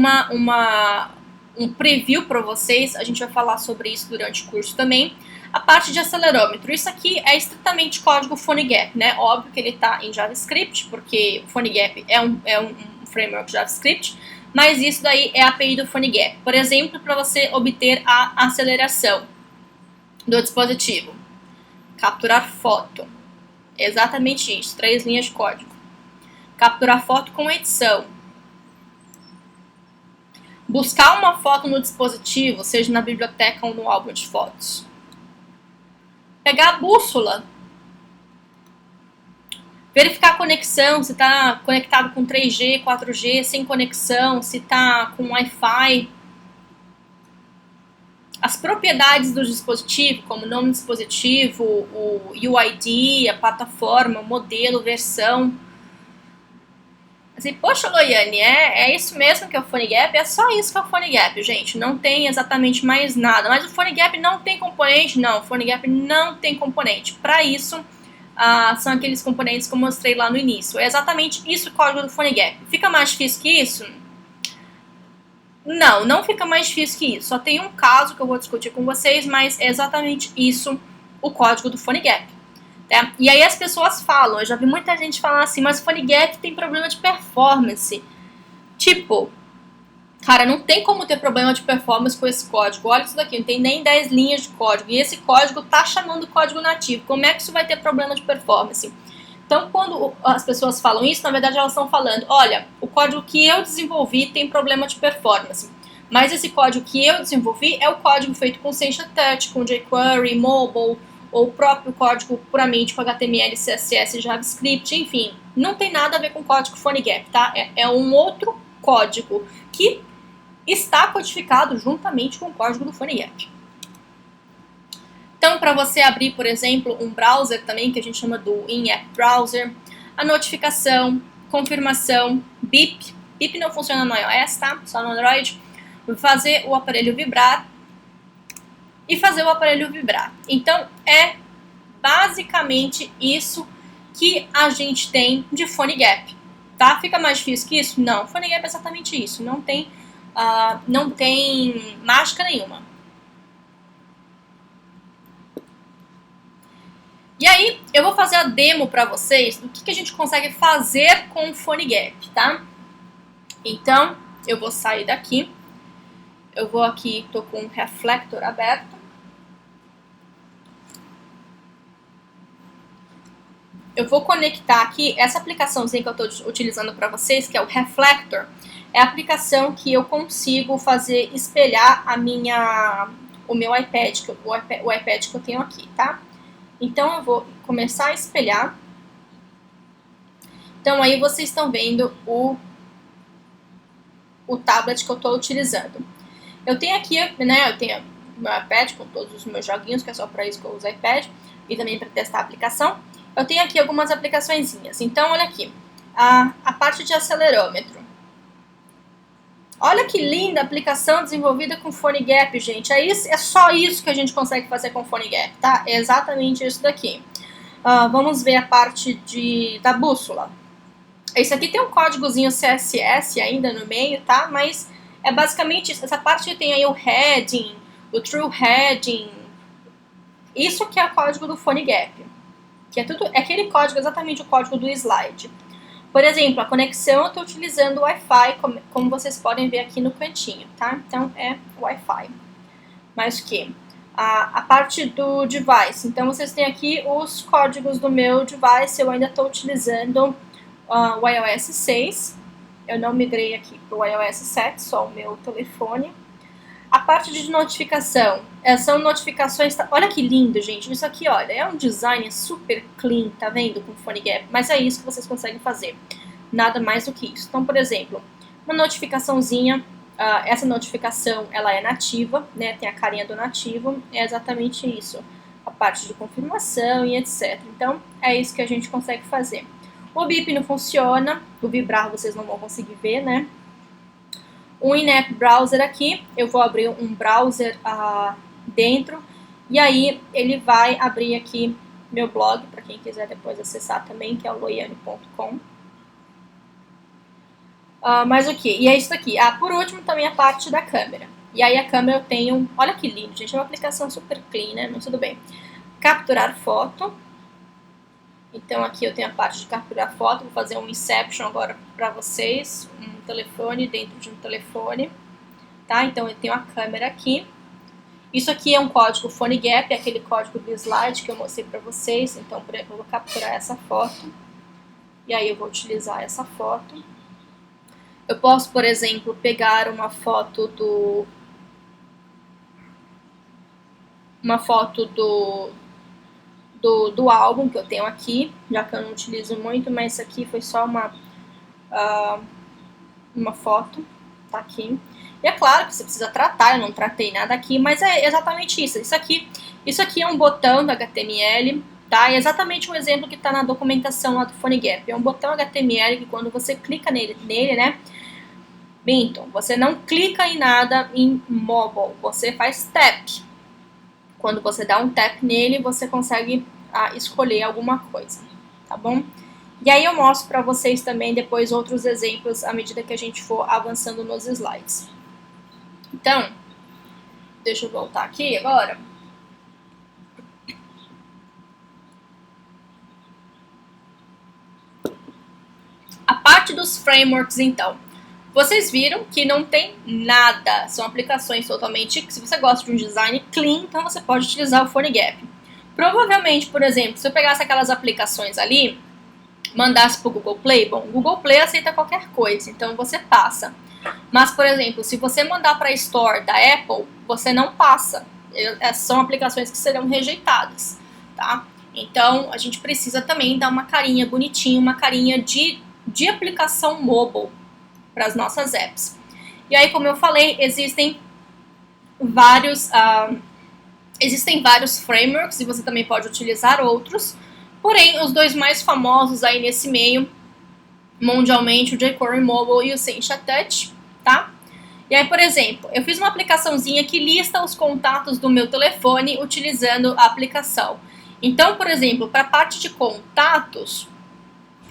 um preview para vocês, a gente vai falar sobre isso durante o curso também. A parte de acelerômetro, isso aqui é estritamente código PhoneGap, né? Óbvio que ele está em JavaScript, porque o PhoneGap é um framework JavaScript, mas isso daí é a API do PhoneGap. Por exemplo, para você obter a aceleração do dispositivo. Capturar foto. Exatamente isso, 3 linhas de código. Capturar foto com edição. Buscar uma foto no dispositivo, seja na biblioteca ou no álbum de fotos. Pegar a bússola. Verificar a conexão, se está conectado com 3G, 4G, sem conexão, se está com Wi-Fi. As propriedades do dispositivo, como o nome do dispositivo, o UID, a plataforma, o modelo, versão. Assim, poxa, Loiane, é isso mesmo que é o PhoneGap? É só isso que é o PhoneGap, gente. Não tem exatamente mais nada. Mas o PhoneGap não tem componente? Não, o PhoneGap não tem componente. Para isso, são aqueles componentes que eu mostrei lá no início. É exatamente isso o código do PhoneGap. Fica mais difícil que isso? Não fica mais difícil que isso. Só tem um caso que eu vou discutir com vocês, mas é exatamente isso o código do PhoneGap. Tá? E aí as pessoas falam, eu já vi muita gente falar assim, mas o PhoneGap tem problema de performance. Tipo, cara, não tem como ter problema de performance com esse código. Olha isso daqui, não tem nem 10 linhas de código. E esse código tá chamando código nativo. Como é que isso vai ter problema de performance? Então, quando as pessoas falam isso, na verdade elas estão falando, olha, o código que eu desenvolvi tem problema de performance. Mas esse código que eu desenvolvi é o código feito com Sencha Touch, com jQuery, Mobile, ou o próprio código puramente com HTML, CSS, JavaScript, enfim. Não tem nada a ver com o código PhoneGap, tá? É um outro código que está codificado juntamente com o código do PhoneGap. Então, para você abrir, por exemplo, um browser também, que a gente chama do in-app browser, a notificação, confirmação, beep. Beep não funciona no iOS, tá? Só no Android. Fazer o aparelho vibrar e fazer o aparelho vibrar. Então, é basicamente isso que a gente tem de PhoneGap, tá? Fica mais difícil que isso? Não, PhoneGap é exatamente isso, não tem mágica nenhuma. E aí, eu vou fazer a demo para vocês do que a gente consegue fazer com o PhoneGap, tá? Então, eu vou sair daqui. Eu vou aqui, tô com o Reflector aberto. Eu vou conectar aqui essa aplicaçãozinha que eu estou utilizando para vocês, que é o Reflector. É a aplicação que eu consigo fazer espelhar o meu iPad, o iPad que eu tenho aqui, tá? Então, eu vou começar a espelhar. Então, aí vocês estão vendo o tablet que eu estou utilizando. Eu tenho aqui, né, eu tenho o meu iPad com todos os meus joguinhos, que é só para isso que eu uso o iPad, e também para testar a aplicação. Eu tenho aqui algumas aplicaçõezinhas. Então, olha aqui, a parte de acelerômetro. Olha que linda a aplicação desenvolvida com PhoneGap, gente. É só isso que a gente consegue fazer com PhoneGap, tá? É exatamente isso daqui. Vamos ver a parte da bússola. Esse aqui tem um códigozinho CSS ainda no meio, tá? Mas é basicamente isso. Essa parte tem aí o heading, o true heading. Isso que é o código do PhoneGap. Que é aquele código, exatamente o código do slide. Por exemplo, a conexão eu estou utilizando o Wi-Fi, como vocês podem ver aqui no cantinho, tá? Então, é Wi-Fi. Mas o que? A parte do device. Então, vocês têm aqui os códigos do meu device. Eu ainda estou utilizando o iOS 6. Eu não migrei aqui para o iOS 7, só o meu telefone. A parte de notificação, são notificações, olha que lindo, gente, isso aqui, olha, é um design super clean, tá vendo, com o PhoneGap, mas é isso que vocês conseguem fazer, nada mais do que isso. Então, por exemplo, uma notificaçãozinha, essa notificação, ela é nativa, né, tem a carinha do nativo, é exatamente isso, a parte de confirmação e etc. Então, é isso que a gente consegue fazer. O bip não funciona, o vibrar vocês não vão conseguir ver, né? O in-app browser aqui, eu vou abrir um browser dentro, e aí ele vai abrir aqui meu blog, para quem quiser depois acessar também, que é o loiane.com. Mas o que? E é isso aqui. Por último, também a parte da câmera. E aí a câmera eu tenho, olha que lindo, gente, é uma aplicação super clean, né? Mas tudo bem. Capturar foto. Então aqui eu tenho a parte de capturar foto, vou fazer um Inception agora para vocês, um telefone dentro de um telefone, tá? Então eu tenho a câmera aqui. Isso aqui é um código PhoneGap, é aquele código do slide que eu mostrei para vocês. Então, por exemplo, eu vou capturar essa foto, e aí eu vou utilizar essa foto. Eu posso, por exemplo, pegar uma foto do álbum que eu tenho aqui, já que eu não utilizo muito, mas isso aqui foi só uma foto, tá aqui. E é claro que você precisa tratar, eu não tratei nada aqui, mas é exatamente isso. Isso aqui é um botão do HTML, tá? É exatamente um exemplo que está na documentação lá do PhoneGap. É um botão HTML que quando você clica nele, né? Então, você não clica em nada em mobile, você faz tap. Quando você dá um tap nele, você consegue escolher alguma coisa, tá bom? E aí eu mostro para vocês também depois outros exemplos à medida que a gente for avançando nos slides. Então, deixa eu voltar aqui agora. A parte dos frameworks, então. Vocês viram que não tem nada, são aplicações totalmente, se você gosta de um design clean, então você pode utilizar o PhoneGap. Provavelmente, por exemplo, se eu pegasse aquelas aplicações ali, mandasse para o Google Play, bom, o Google Play aceita qualquer coisa, então você passa. Mas, por exemplo, se você mandar para a Store da Apple, você não passa. São aplicações que serão rejeitadas, tá? Então, a gente precisa também dar uma carinha bonitinha, uma carinha de aplicação mobile para as nossas apps. E aí, como eu falei, existem vários frameworks e você também pode utilizar outros. Porém, os dois mais famosos aí nesse meio, mundialmente, o jQuery Mobile e o Sencha Touch, tá? E aí, por exemplo, eu fiz uma aplicaçãozinha que lista os contatos do meu telefone utilizando a aplicação. Então, por exemplo, para a parte de contatos,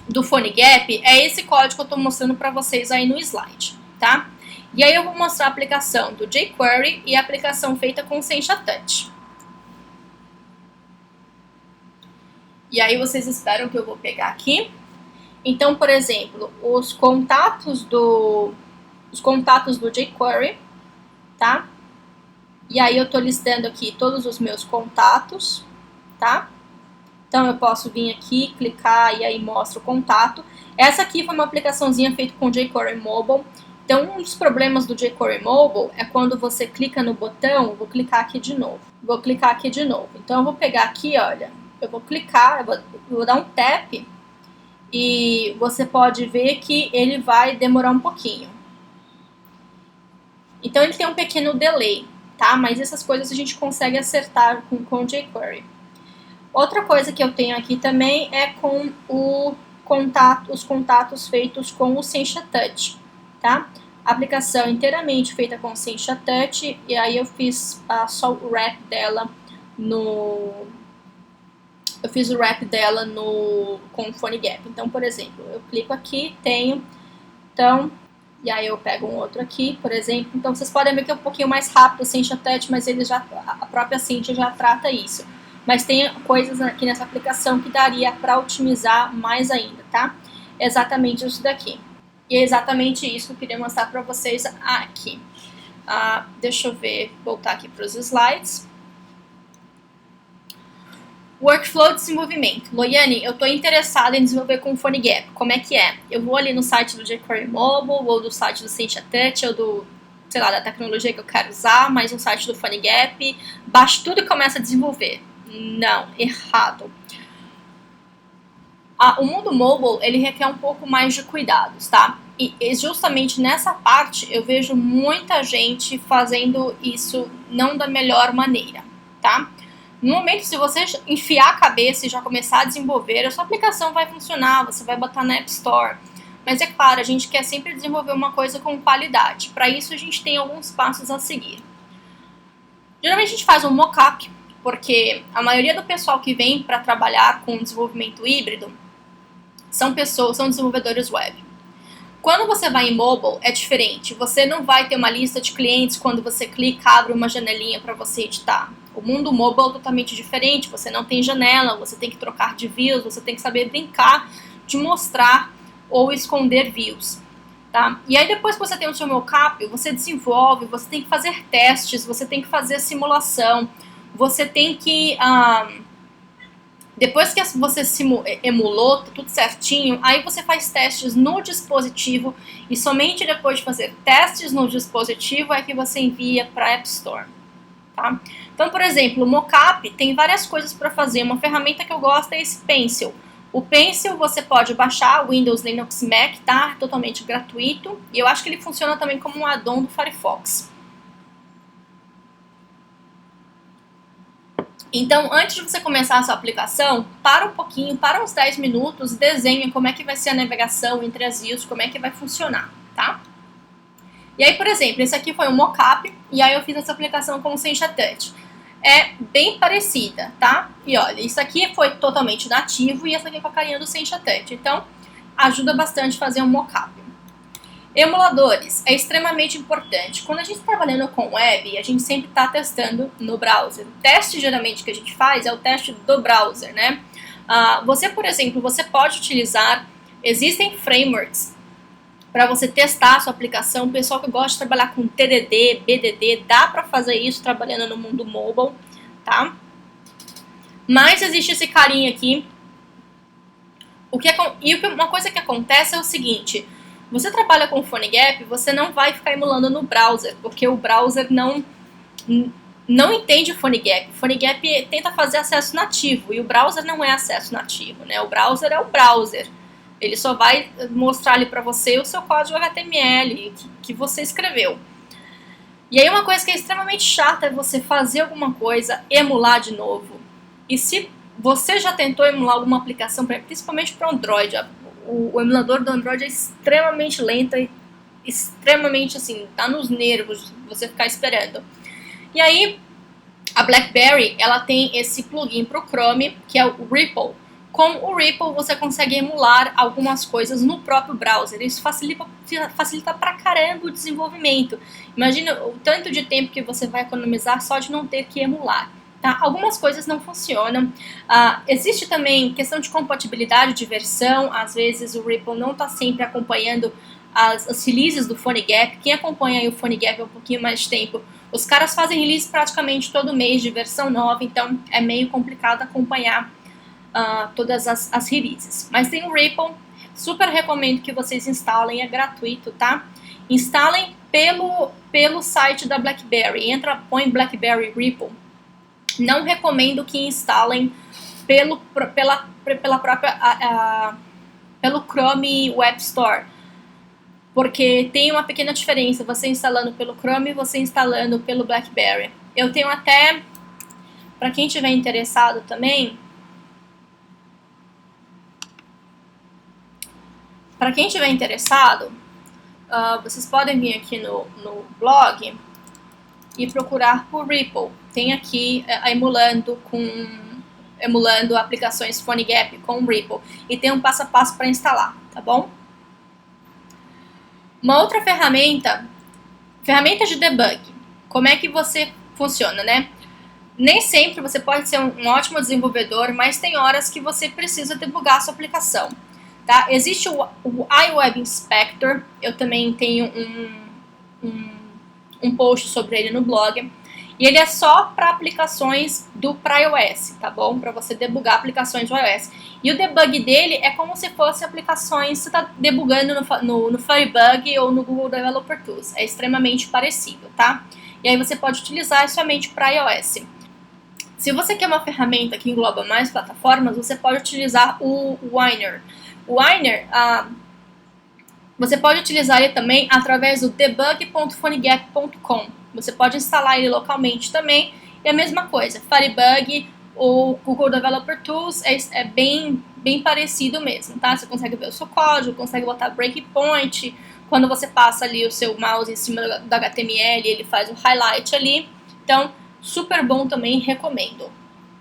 do PhoneGap é esse código que eu estou mostrando para vocês aí no slide, tá? E aí eu vou mostrar a aplicação do jQuery e a aplicação feita com Sencha Touch. E aí vocês esperam que eu vou pegar aqui. Então, por exemplo, os contatos do jQuery, tá? E aí eu tô listando aqui todos os meus contatos, tá? Então eu posso vir aqui, clicar e aí mostra o contato. Essa aqui foi uma aplicaçãozinha feita com jQuery Mobile. Então um dos problemas do jQuery Mobile é quando você clica no botão, vou clicar aqui de novo. Então eu vou pegar aqui, olha, eu vou clicar, eu vou dar um tap e você pode ver que ele vai demorar um pouquinho. Então ele tem um pequeno delay, tá? Mas essas coisas a gente consegue acertar com jQuery. Outra coisa que eu tenho aqui também é com os contatos feitos com o Sencha Touch, tá? A aplicação inteiramente feita com Sencha Touch, e aí eu fiz só o wrap dela com o PhoneGap. Então, por exemplo, eu clico aqui, tenho, então, e aí eu pego um outro aqui, por exemplo. Então, vocês podem ver que é um pouquinho mais rápido o Sencha Touch, mas a própria Sencha já trata isso. Mas tem coisas aqui nessa aplicação que daria para otimizar mais ainda, tá? É exatamente isso daqui. E é exatamente isso que eu queria mostrar para vocês aqui. Deixa eu ver, voltar aqui para os slides. Workflow de desenvolvimento. Loiane, eu estou interessada em desenvolver com o PhoneGap. Como é que é? Eu vou ali no site do jQuery Mobile, ou do site do Sencha Touch, ou do, sei lá, da tecnologia que eu quero usar, mais um site do PhoneGap, baixo tudo e começa a desenvolver. Não, errado. O mundo mobile, ele requer um pouco mais de cuidados, tá? E justamente nessa parte eu vejo muita gente fazendo isso não da melhor maneira, tá? No momento, se você enfiar a cabeça e já começar a desenvolver, a sua aplicação vai funcionar, você vai botar na App Store. Mas é claro, a gente quer sempre desenvolver uma coisa com qualidade. Para isso, a gente tem alguns passos a seguir. Geralmente, a gente faz um mock-up, porque a maioria do pessoal que vem para trabalhar com desenvolvimento híbrido são desenvolvedores web. Quando você vai em mobile, é diferente. Você não vai ter uma lista de clientes quando você clica, abre uma janelinha para você editar. O mundo mobile é totalmente diferente. Você não tem janela, você tem que trocar de views, você tem que saber brincar de mostrar ou esconder views. Tá? E aí depois que você tem o seu mockup, você desenvolve, você tem que fazer testes, você tem que fazer simulação, você tem que... depois que você emulou tudo certinho, aí você faz testes no dispositivo e somente depois de fazer testes no dispositivo é que você envia para a App Store. Tá? Então, por exemplo, o mockup tem várias coisas para fazer. Uma ferramenta que eu gosto é esse Pencil. O Pencil você pode baixar, Windows, Linux, Mac, tá? É totalmente gratuito. E eu acho que ele funciona também como um add-on do Firefox. Então, antes de você começar a sua aplicação, para um pouquinho, para uns 10 minutos e desenha como é que vai ser a navegação entre as views, como é que vai funcionar, tá? E aí, por exemplo, esse aqui foi um mockup e aí eu fiz essa aplicação com o Sencha Touch. É bem parecida, tá? E olha, isso aqui foi totalmente nativo e essa aqui com a carinha do Sencha Touch. Então, ajuda bastante a fazer um mockup. Emuladores é extremamente importante. Quando a gente está trabalhando com web, a gente sempre está testando no browser. O teste, geralmente, que a gente faz é o teste do browser, né? Você, por exemplo, você pode utilizar... Existem frameworks para você testar a sua aplicação. O pessoal que gosta de trabalhar com TDD, BDD, dá para fazer isso trabalhando no mundo mobile, tá? Mas existe esse carinha aqui. Uma coisa que acontece é o seguinte... Você trabalha com o PhoneGap, você não vai ficar emulando no browser, porque o browser não entende o PhoneGap. O PhoneGap tenta fazer acesso nativo, e o browser não é acesso nativo, né? O browser é o browser. Ele só vai mostrar ali para você o seu código HTML que você escreveu. E aí uma coisa que é extremamente chata é você fazer alguma coisa, emular de novo. E se você já tentou emular alguma aplicação, principalmente para Android, o emulador do Android é extremamente lento e extremamente, assim, tá nos nervos você ficar esperando. E aí, a BlackBerry, ela tem esse plugin pro Chrome, que é o Ripple. Com o Ripple você consegue emular algumas coisas no próprio browser. Isso facilita pra caramba o desenvolvimento. Imagina o tanto de tempo que você vai economizar só de não ter que emular. Tá? Algumas coisas não funcionam. Existe também questão de compatibilidade de versão. Às vezes o Ripple não está sempre acompanhando as releases do PhoneGap. Quem acompanha aí o PhoneGap há um pouquinho mais de tempo, os caras fazem release praticamente todo mês de versão nova, então é meio complicado acompanhar todas as releases. Mas tem o Ripple, super recomendo que vocês instalem, é gratuito, tá? Instalem pelo site da BlackBerry, põe BlackBerry Ripple. Não recomendo que instalem pelo Chrome Web Store, porque tem uma pequena diferença, você instalando pelo Chrome e você instalando pelo BlackBerry. Eu tenho até, para quem tiver interessado também, vocês podem vir aqui no blog e procurar por Ripple. Tem aqui emulando aplicações PhoneGap com Ripple. E tem um passo a passo para instalar, tá bom? Uma outra ferramenta de debug. Como é que você funciona, né? Nem sempre você pode ser um ótimo desenvolvedor, mas tem horas que você precisa debugar a sua aplicação. Tá? Existe o iWeb Inspector, eu também tenho um post sobre ele no blog, e ele é só para aplicações para iOS, tá bom? Para você debugar aplicações do iOS. E o debug dele é como se fosse aplicações, você está debugando no Firebug ou no Google Developer Tools, é extremamente parecido, tá? E aí você pode utilizar somente para iOS. Se você quer uma ferramenta que engloba mais plataformas, você pode utilizar o Winer. O Winer, você pode utilizar ele também através do debug.phonegap.com. Você pode instalar ele localmente também. E a mesma coisa, Firebug ou Google Developer Tools é bem parecido mesmo, tá? Você consegue ver o seu código, consegue botar breakpoint. Quando você passa ali o seu mouse em cima do HTML, ele faz o highlight ali. Então, super bom também, recomendo.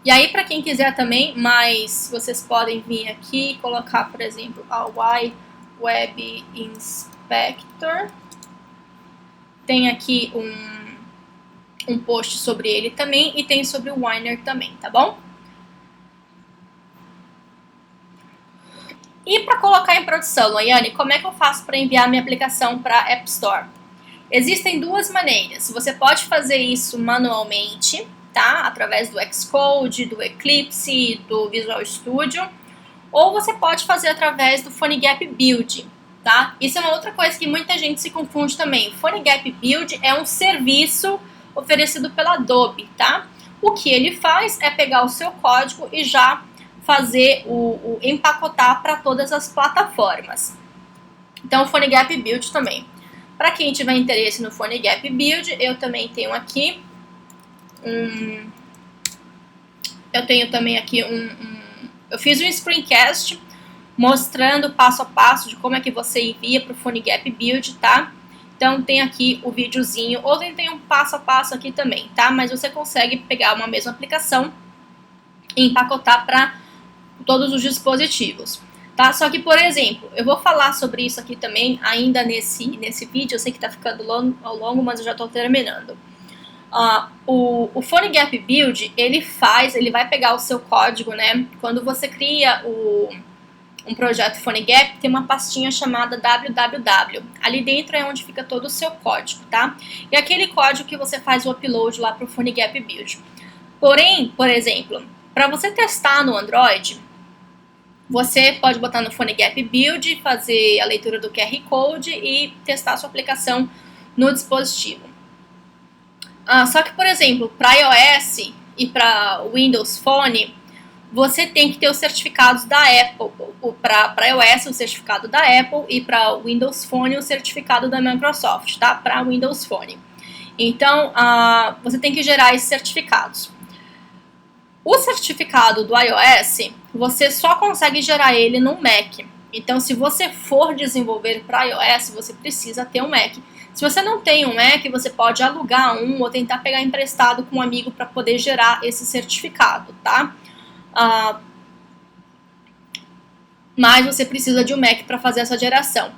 E aí, para quem quiser também, mas vocês podem vir aqui e colocar, por exemplo, a iWeb Inspector. Tem aqui um post sobre ele também e tem sobre o Winer também, tá bom? E para colocar em produção, Loiane, como é que eu faço para enviar minha aplicação para App Store? Existem duas maneiras. Você pode fazer isso manualmente, tá? Através do Xcode, do Eclipse, do Visual Studio, ou você pode fazer através do PhoneGap Build, tá? Isso é uma outra coisa que muita gente se confunde também. O PhoneGap Build é um serviço oferecido pela Adobe, tá? O que ele faz é pegar o seu código e já fazer empacotar para todas as plataformas. Então, o PhoneGap Build também. Para quem tiver interesse no PhoneGap Build, eu também tenho aqui eu fiz um screencast mostrando passo a passo de como é que você envia para o PhoneGap Build, tá? Então tem aqui o videozinho, ou tem um passo a passo aqui também, tá? Mas você consegue pegar uma mesma aplicação e empacotar para todos os dispositivos, tá? Só que, por exemplo, eu vou falar sobre isso aqui também ainda nesse vídeo, eu sei que tá ficando longo, mas eu já tô terminando. O PhoneGap Build, ele vai pegar o seu código, né? Quando você cria um projeto PhoneGap, tem uma pastinha chamada www. Ali dentro é onde fica todo o seu código, tá? E aquele código que você faz o upload lá para o PhoneGap Build. Porém, por exemplo, para você testar no Android, você pode botar no PhoneGap Build, fazer a leitura do QR Code e testar a sua aplicação no dispositivo. Só que, por exemplo, para iOS e para Windows Phone, você tem que ter os certificados da Apple. Para iOS, o certificado da Apple, e para Windows Phone, o certificado da Microsoft, tá? Para Windows Phone. Então, você tem que gerar esses certificados. O certificado do iOS, você só consegue gerar ele no Mac. Então, se você for desenvolver para iOS, você precisa ter um Mac. Se você não tem um Mac, você pode alugar um ou tentar pegar emprestado com um amigo para poder gerar esse certificado, tá? mas você precisa de um Mac para fazer essa geração.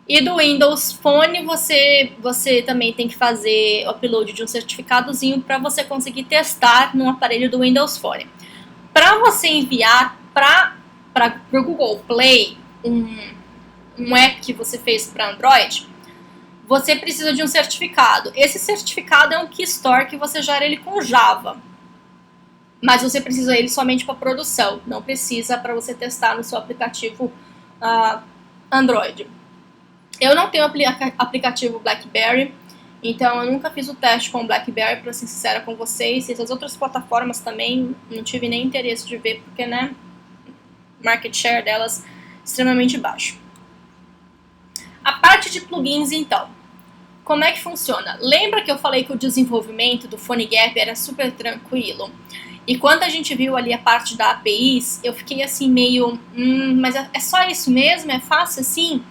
E do Windows Phone você também tem que fazer o upload de um certificadozinho para você conseguir testar no aparelho do Windows Phone. Para você enviar para o Google Play um app que você fez para Android, você precisa de um certificado. Esse certificado é um Key Store que você gera ele com Java. Mas você precisa ele somente para produção, não precisa para você testar no seu aplicativo Android. Eu não tenho aplicativo BlackBerry, então eu nunca fiz o teste com o BlackBerry, para ser sincera com vocês. E essas outras plataformas também não tive nem interesse de ver, porque, né, market share delas extremamente baixo. A parte de plugins, então. Como é que funciona? Lembra que eu falei que o desenvolvimento do PhoneGap era super tranquilo? E quando a gente viu ali a parte da APIs, eu fiquei assim meio, mas é só isso mesmo? É fácil assim?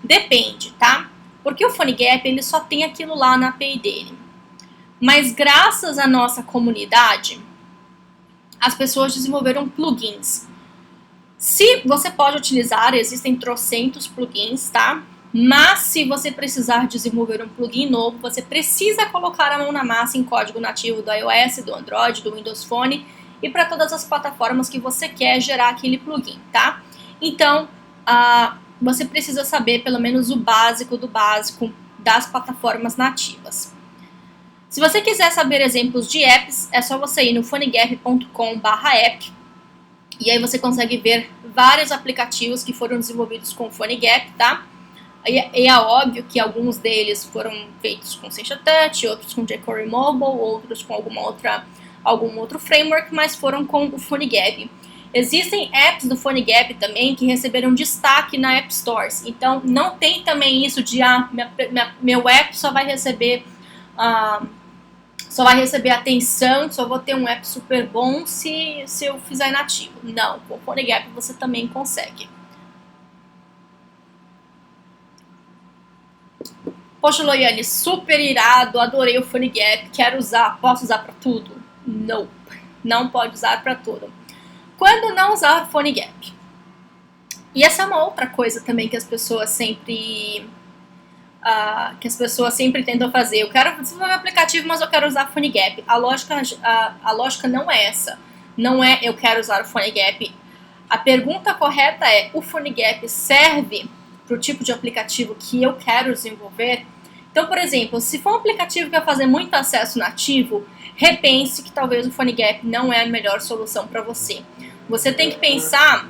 Depende, tá? Porque o PhoneGap, ele só tem aquilo lá na API dele. Mas graças à nossa comunidade, as pessoas desenvolveram plugins. Se você pode utilizar, existem trocentos plugins, tá? Mas se você precisar desenvolver um plugin novo, você precisa colocar a mão na massa em código nativo do iOS, do Android, do Windows Phone e para todas as plataformas que você quer gerar aquele plugin, tá? Então, você precisa saber pelo menos o básico do básico das plataformas nativas. Se você quiser saber exemplos de apps, é só você ir no phonegap.com/app e aí você consegue ver vários aplicativos que foram desenvolvidos com o PhoneGap, tá? E é óbvio que alguns deles foram feitos com Sencha Touch, outros com jQuery Mobile, outros com algum outro framework, mas foram com o PhoneGap. Existem apps do PhoneGap também que receberam destaque na App Stores. Então, não tem também isso de meu app só vai receber atenção, só vou ter um app super bom se eu fizer nativo. Não, com o PhoneGap você também consegue. Poxa, Loiane, super irado, adorei o PhoneGap, quero usar, posso usar para tudo? Não, não pode usar para tudo. Quando não usar o PhoneGap? E essa é uma outra coisa também que as pessoas sempre tentam fazer. Eu quero desenvolver um aplicativo, mas eu quero usar o PhoneGap. A lógica não é essa. Não é eu quero usar o PhoneGap. A pergunta correta é: o PhoneGap serve para o tipo de aplicativo que eu quero desenvolver? Então, por exemplo, se for um aplicativo que vai fazer muito acesso nativo, repense que talvez o PhoneGap não é a melhor solução para você. Você tem que pensar,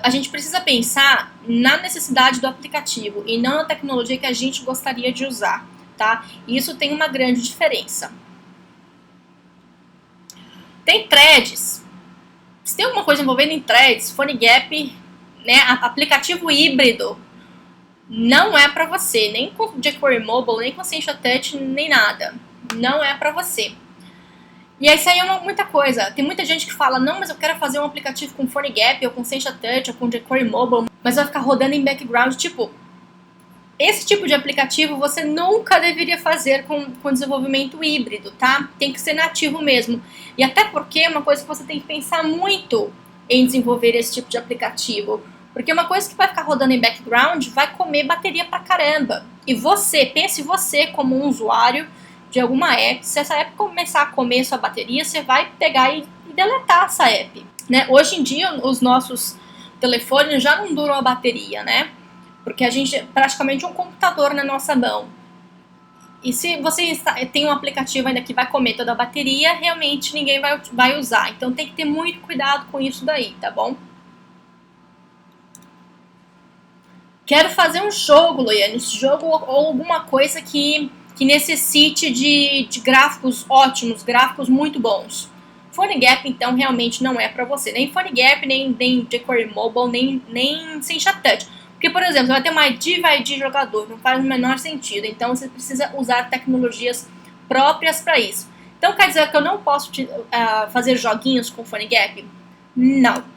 a gente precisa pensar na necessidade do aplicativo e não na tecnologia que a gente gostaria de usar, tá? E isso tem uma grande diferença. Tem threads. Se tem alguma coisa envolvendo em threads, PhoneGap, né, aplicativo híbrido, não é para você, nem com jQuery Mobile, nem com Sencha Touch, nem nada. Não é para você. E isso aí é muita coisa. Tem muita gente que fala, não, mas eu quero fazer um aplicativo com PhoneGap, ou com Sencha Touch, ou com jQuery Mobile, mas vai ficar rodando em background. Tipo, esse tipo de aplicativo você nunca deveria fazer com desenvolvimento híbrido, tá? Tem que ser nativo mesmo. E até porque é uma coisa que você tem que pensar muito em desenvolver esse tipo de aplicativo. Porque uma coisa que vai ficar rodando em background vai comer bateria pra caramba. E pense você como um usuário de alguma app, se essa app começar a comer sua bateria, você vai pegar e deletar essa app, né? Hoje em dia, os nossos telefones já não duram a bateria, né? Porque a gente é praticamente um computador na nossa mão. E se você tem um aplicativo ainda que vai comer toda a bateria, realmente ninguém vai usar. Então tem que ter muito cuidado com isso daí, tá bom? Quero fazer um jogo, Loiane, ou alguma coisa que necessite de gráficos ótimos, gráficos muito bons. PhoneGap, então, realmente não é para você. Nem PhoneGap, nem jQuery Mobile, nem Sencha Touch. Porque, por exemplo, você vai ter uma ID, vai ID jogador, não faz o menor sentido. Então, você precisa usar tecnologias próprias para isso. Então, quer dizer que eu não posso fazer joguinhos com PhoneGap? Não.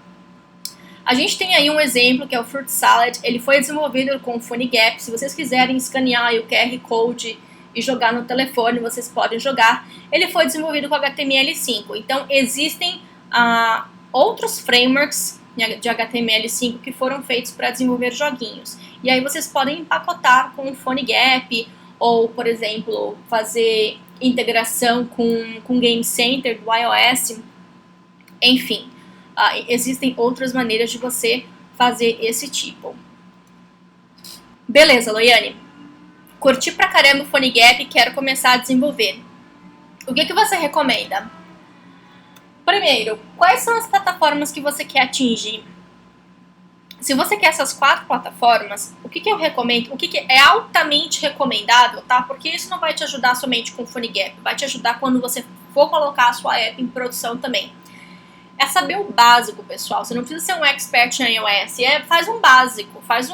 A gente tem aí um exemplo que é o Fruit Salad. Ele foi desenvolvido com o PhoneGap. Se vocês quiserem escanear o QR Code e jogar no telefone, vocês podem jogar. Ele foi desenvolvido com HTML5. Então, existem outros frameworks de HTML5 que foram feitos para desenvolver joguinhos. E aí vocês podem empacotar com o PhoneGap, ou, por exemplo, fazer integração com Game Center do iOS. Enfim, existem outras maneiras de você fazer esse tipo. Beleza, Loiane. Curti pra caramba o PhoneGap e quero começar a desenvolver. O que você recomenda? Primeiro, quais são as plataformas que você quer atingir? Se você quer essas 4 plataformas, o que eu recomendo, o que é altamente recomendável, tá? Porque isso não vai te ajudar somente com o PhoneGap, vai te ajudar quando você for colocar a sua app em produção também. É saber o básico, pessoal. Você não precisa ser um expert em iOS, faz um básico, faz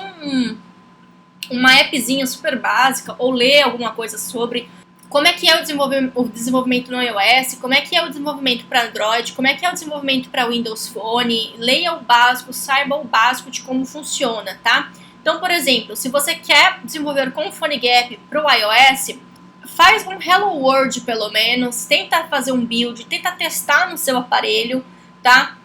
uma appzinha super básica, ou lê alguma coisa sobre como é que é o desenvolvimento no iOS, como é que é o desenvolvimento para Android, como é que é o desenvolvimento para Windows Phone, leia o básico, saiba o básico de como funciona, tá? Então, por exemplo, se você quer desenvolver com o PhoneGap para o iOS, faz um Hello World pelo menos, tenta fazer um build, tenta testar no seu aparelho, tá?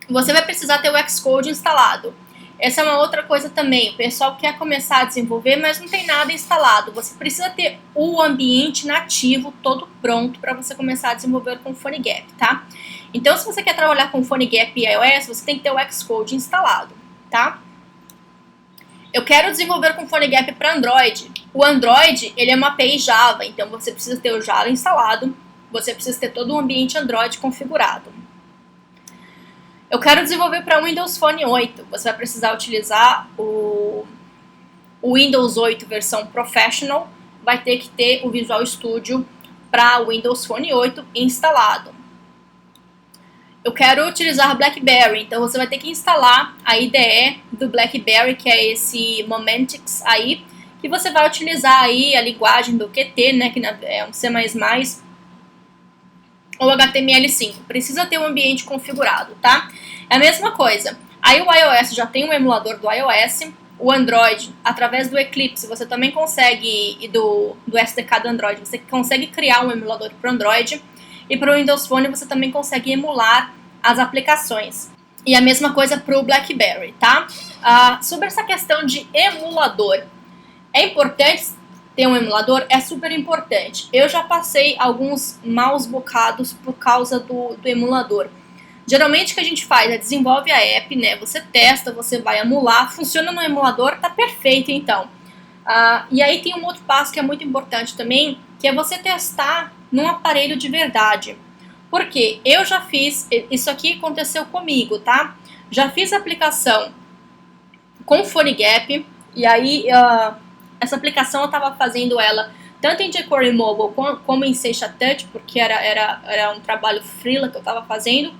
Você vai precisar ter o Xcode instalado. Essa é uma outra coisa também, o pessoal quer começar a desenvolver, mas não tem nada instalado. Você precisa ter o ambiente nativo todo pronto para você começar a desenvolver com o PhoneGap, tá? Então, se você quer trabalhar com o PhoneGap e iOS, você tem que ter o Xcode instalado, tá? Eu quero desenvolver com o PhoneGap para Android. O Android, ele é uma API Java, então você precisa ter o Java instalado, você precisa ter todo o ambiente Android configurado. Eu quero desenvolver para Windows Phone 8. Você vai precisar utilizar o Windows 8 versão Professional. Vai ter que ter o Visual Studio para Windows Phone 8 instalado. Eu quero utilizar BlackBerry, então você vai ter que instalar a IDE do BlackBerry, que é esse Momentix aí, que você vai utilizar aí a linguagem do Qt, né, que é um C++, ou HTML5. Precisa ter um ambiente configurado, tá? É a mesma coisa. Aí o iOS já tem um emulador do iOS, o Android, através do Eclipse, você também consegue, e do SDK do Android, você consegue criar um emulador para o Android, e para o Windows Phone você também consegue emular as aplicações. E a mesma coisa para o BlackBerry, tá? Sobre essa questão de emulador, é importante ter um emulador? É super importante. Eu já passei alguns maus bocados por causa do emulador. Geralmente o que a gente faz é desenvolve a app, né? Você testa, você vai emular, funciona no emulador, tá perfeito então. E aí tem um outro passo que é muito importante também, que é você testar num aparelho de verdade. Porque eu já fiz, isso aqui aconteceu comigo, tá? Já fiz a aplicação com PhoneGap, e aí essa aplicação eu estava fazendo ela tanto em jQuery Mobile como em Seixa Touch, porque era um trabalho freela que eu estava fazendo.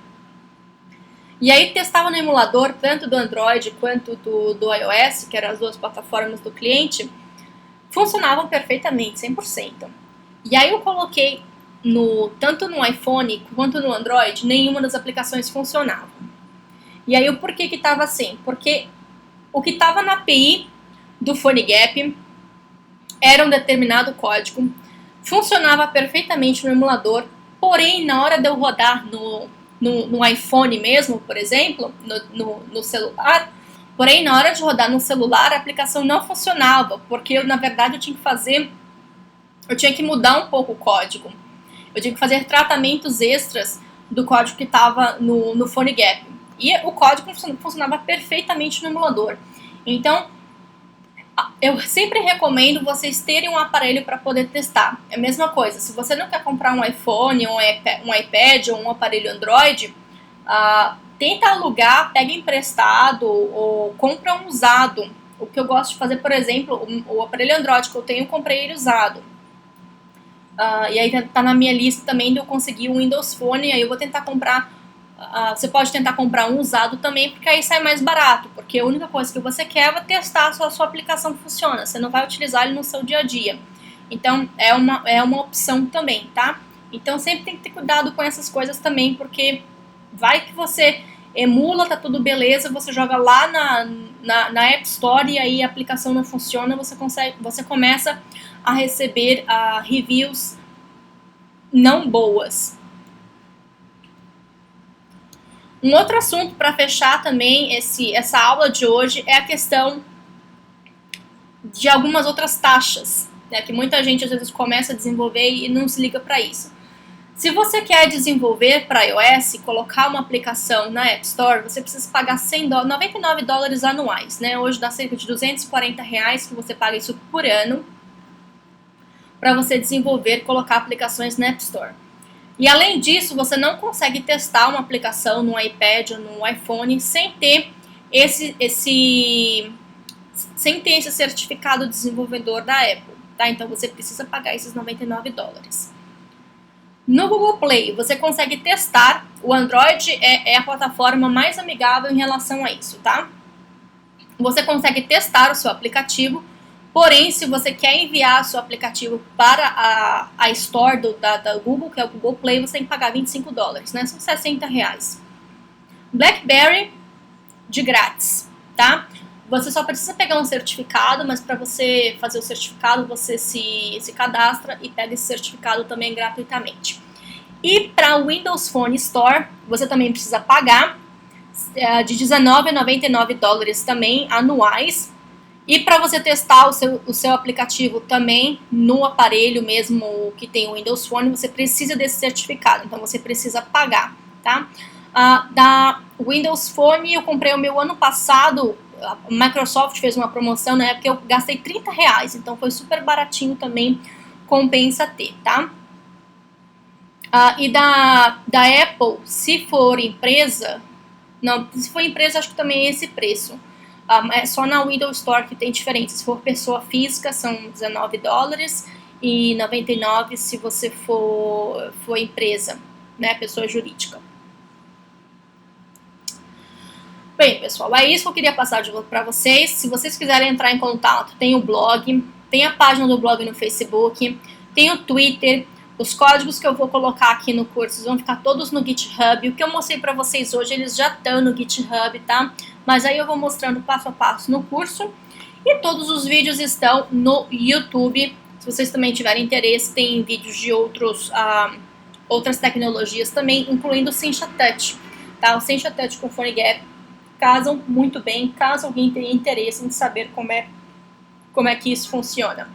E aí testava no emulador, tanto do Android quanto do iOS, que eram as duas plataformas do cliente, funcionavam perfeitamente, 100%. E aí eu coloquei, tanto no iPhone quanto no Android, nenhuma das aplicações funcionava. E aí o porquê que estava assim? Porque o que estava na API do PhoneGap era um determinado código, funcionava perfeitamente no emulador, porém na hora de eu rodar no iPhone mesmo, por exemplo, no celular, porém na hora de rodar no celular a aplicação não funcionava, porque na verdade eu tinha que mudar um pouco o código, eu tinha que fazer tratamentos extras do código que estava no PhoneGap, e o código funcionava perfeitamente no emulador. Então eu sempre recomendo vocês terem um aparelho para poder testar. É a mesma coisa, se você não quer comprar um iPhone, um iPad ou um aparelho Android, tenta alugar, pega emprestado ou compra um usado. O que eu gosto de fazer, por exemplo, o aparelho Android que eu tenho, eu comprei ele usado. E aí tá na minha lista também de eu conseguir um Windows Phone, aí eu vou tentar comprar. Você pode tentar comprar um usado também, porque aí sai mais barato, porque a única coisa que você quer é testar se a sua aplicação funciona, você não vai utilizar ele no seu dia a dia. Então, é uma opção também, tá? Então, sempre tem que ter cuidado com essas coisas também, porque vai que você emula, tá tudo beleza, você joga lá na App Store e aí a aplicação não funciona, você começa a receber reviews não boas. Um outro assunto para fechar também essa aula de hoje é a questão de algumas outras taxas, né, que muita gente às vezes começa a desenvolver e não se liga para isso. Se você quer desenvolver para iOS, colocar uma aplicação na App Store, você precisa pagar $99 anuais, né? Hoje dá cerca de R$240 que você paga isso por ano para você desenvolver, colocar aplicações na App Store. E além disso, você não consegue testar uma aplicação no iPad ou no iPhone sem ter esse certificado de desenvolvedor da Apple, tá? Então você precisa pagar esses $99. No Google Play, você consegue testar. O Android é a plataforma mais amigável em relação a isso, tá? Você consegue testar o seu aplicativo, porém, se você quer enviar o seu aplicativo para a Store da Google, que é o Google Play, você tem que pagar $25, né? São R$60. BlackBerry, de grátis, tá? Você só precisa pegar um certificado, mas para você fazer o certificado, você se cadastra e pega esse certificado também gratuitamente. E para o Windows Phone Store, você também precisa pagar de $19,99 também, anuais. E para você testar o seu aplicativo também no aparelho mesmo que tem o Windows Phone, você precisa desse certificado, então você precisa pagar, tá? Da Windows Phone, eu comprei o meu ano passado. A Microsoft fez uma promoção na época, eu gastei R$30, então foi super baratinho também, compensa ter, tá? E da Apple, se for empresa, não, se for empresa acho que também é esse preço, é só na Windows Store que tem diferença. Se for pessoa física são $19 e $99 se você for empresa, né, pessoa jurídica. Bem, pessoal, é isso que eu queria passar de volta para vocês. Se vocês quiserem entrar em contato, tem o blog, tem a página do blog no Facebook, tem o Twitter. Os códigos que eu vou colocar aqui no curso vão ficar todos no GitHub. O que eu mostrei para vocês hoje, eles já estão no GitHub, tá? Mas aí eu vou mostrando passo a passo no curso. E todos os vídeos estão no YouTube. Se vocês também tiverem interesse, tem vídeos de outras tecnologias também, incluindo o Cincha Touch, tá? O Cincha Touch com Phone Gap casam muito bem, caso alguém tenha interesse em saber como é que isso funciona.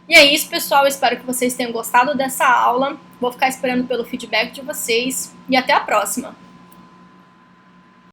E é isso, pessoal. Espero que vocês tenham gostado dessa aula. Vou ficar esperando pelo feedback de vocês e até a próxima!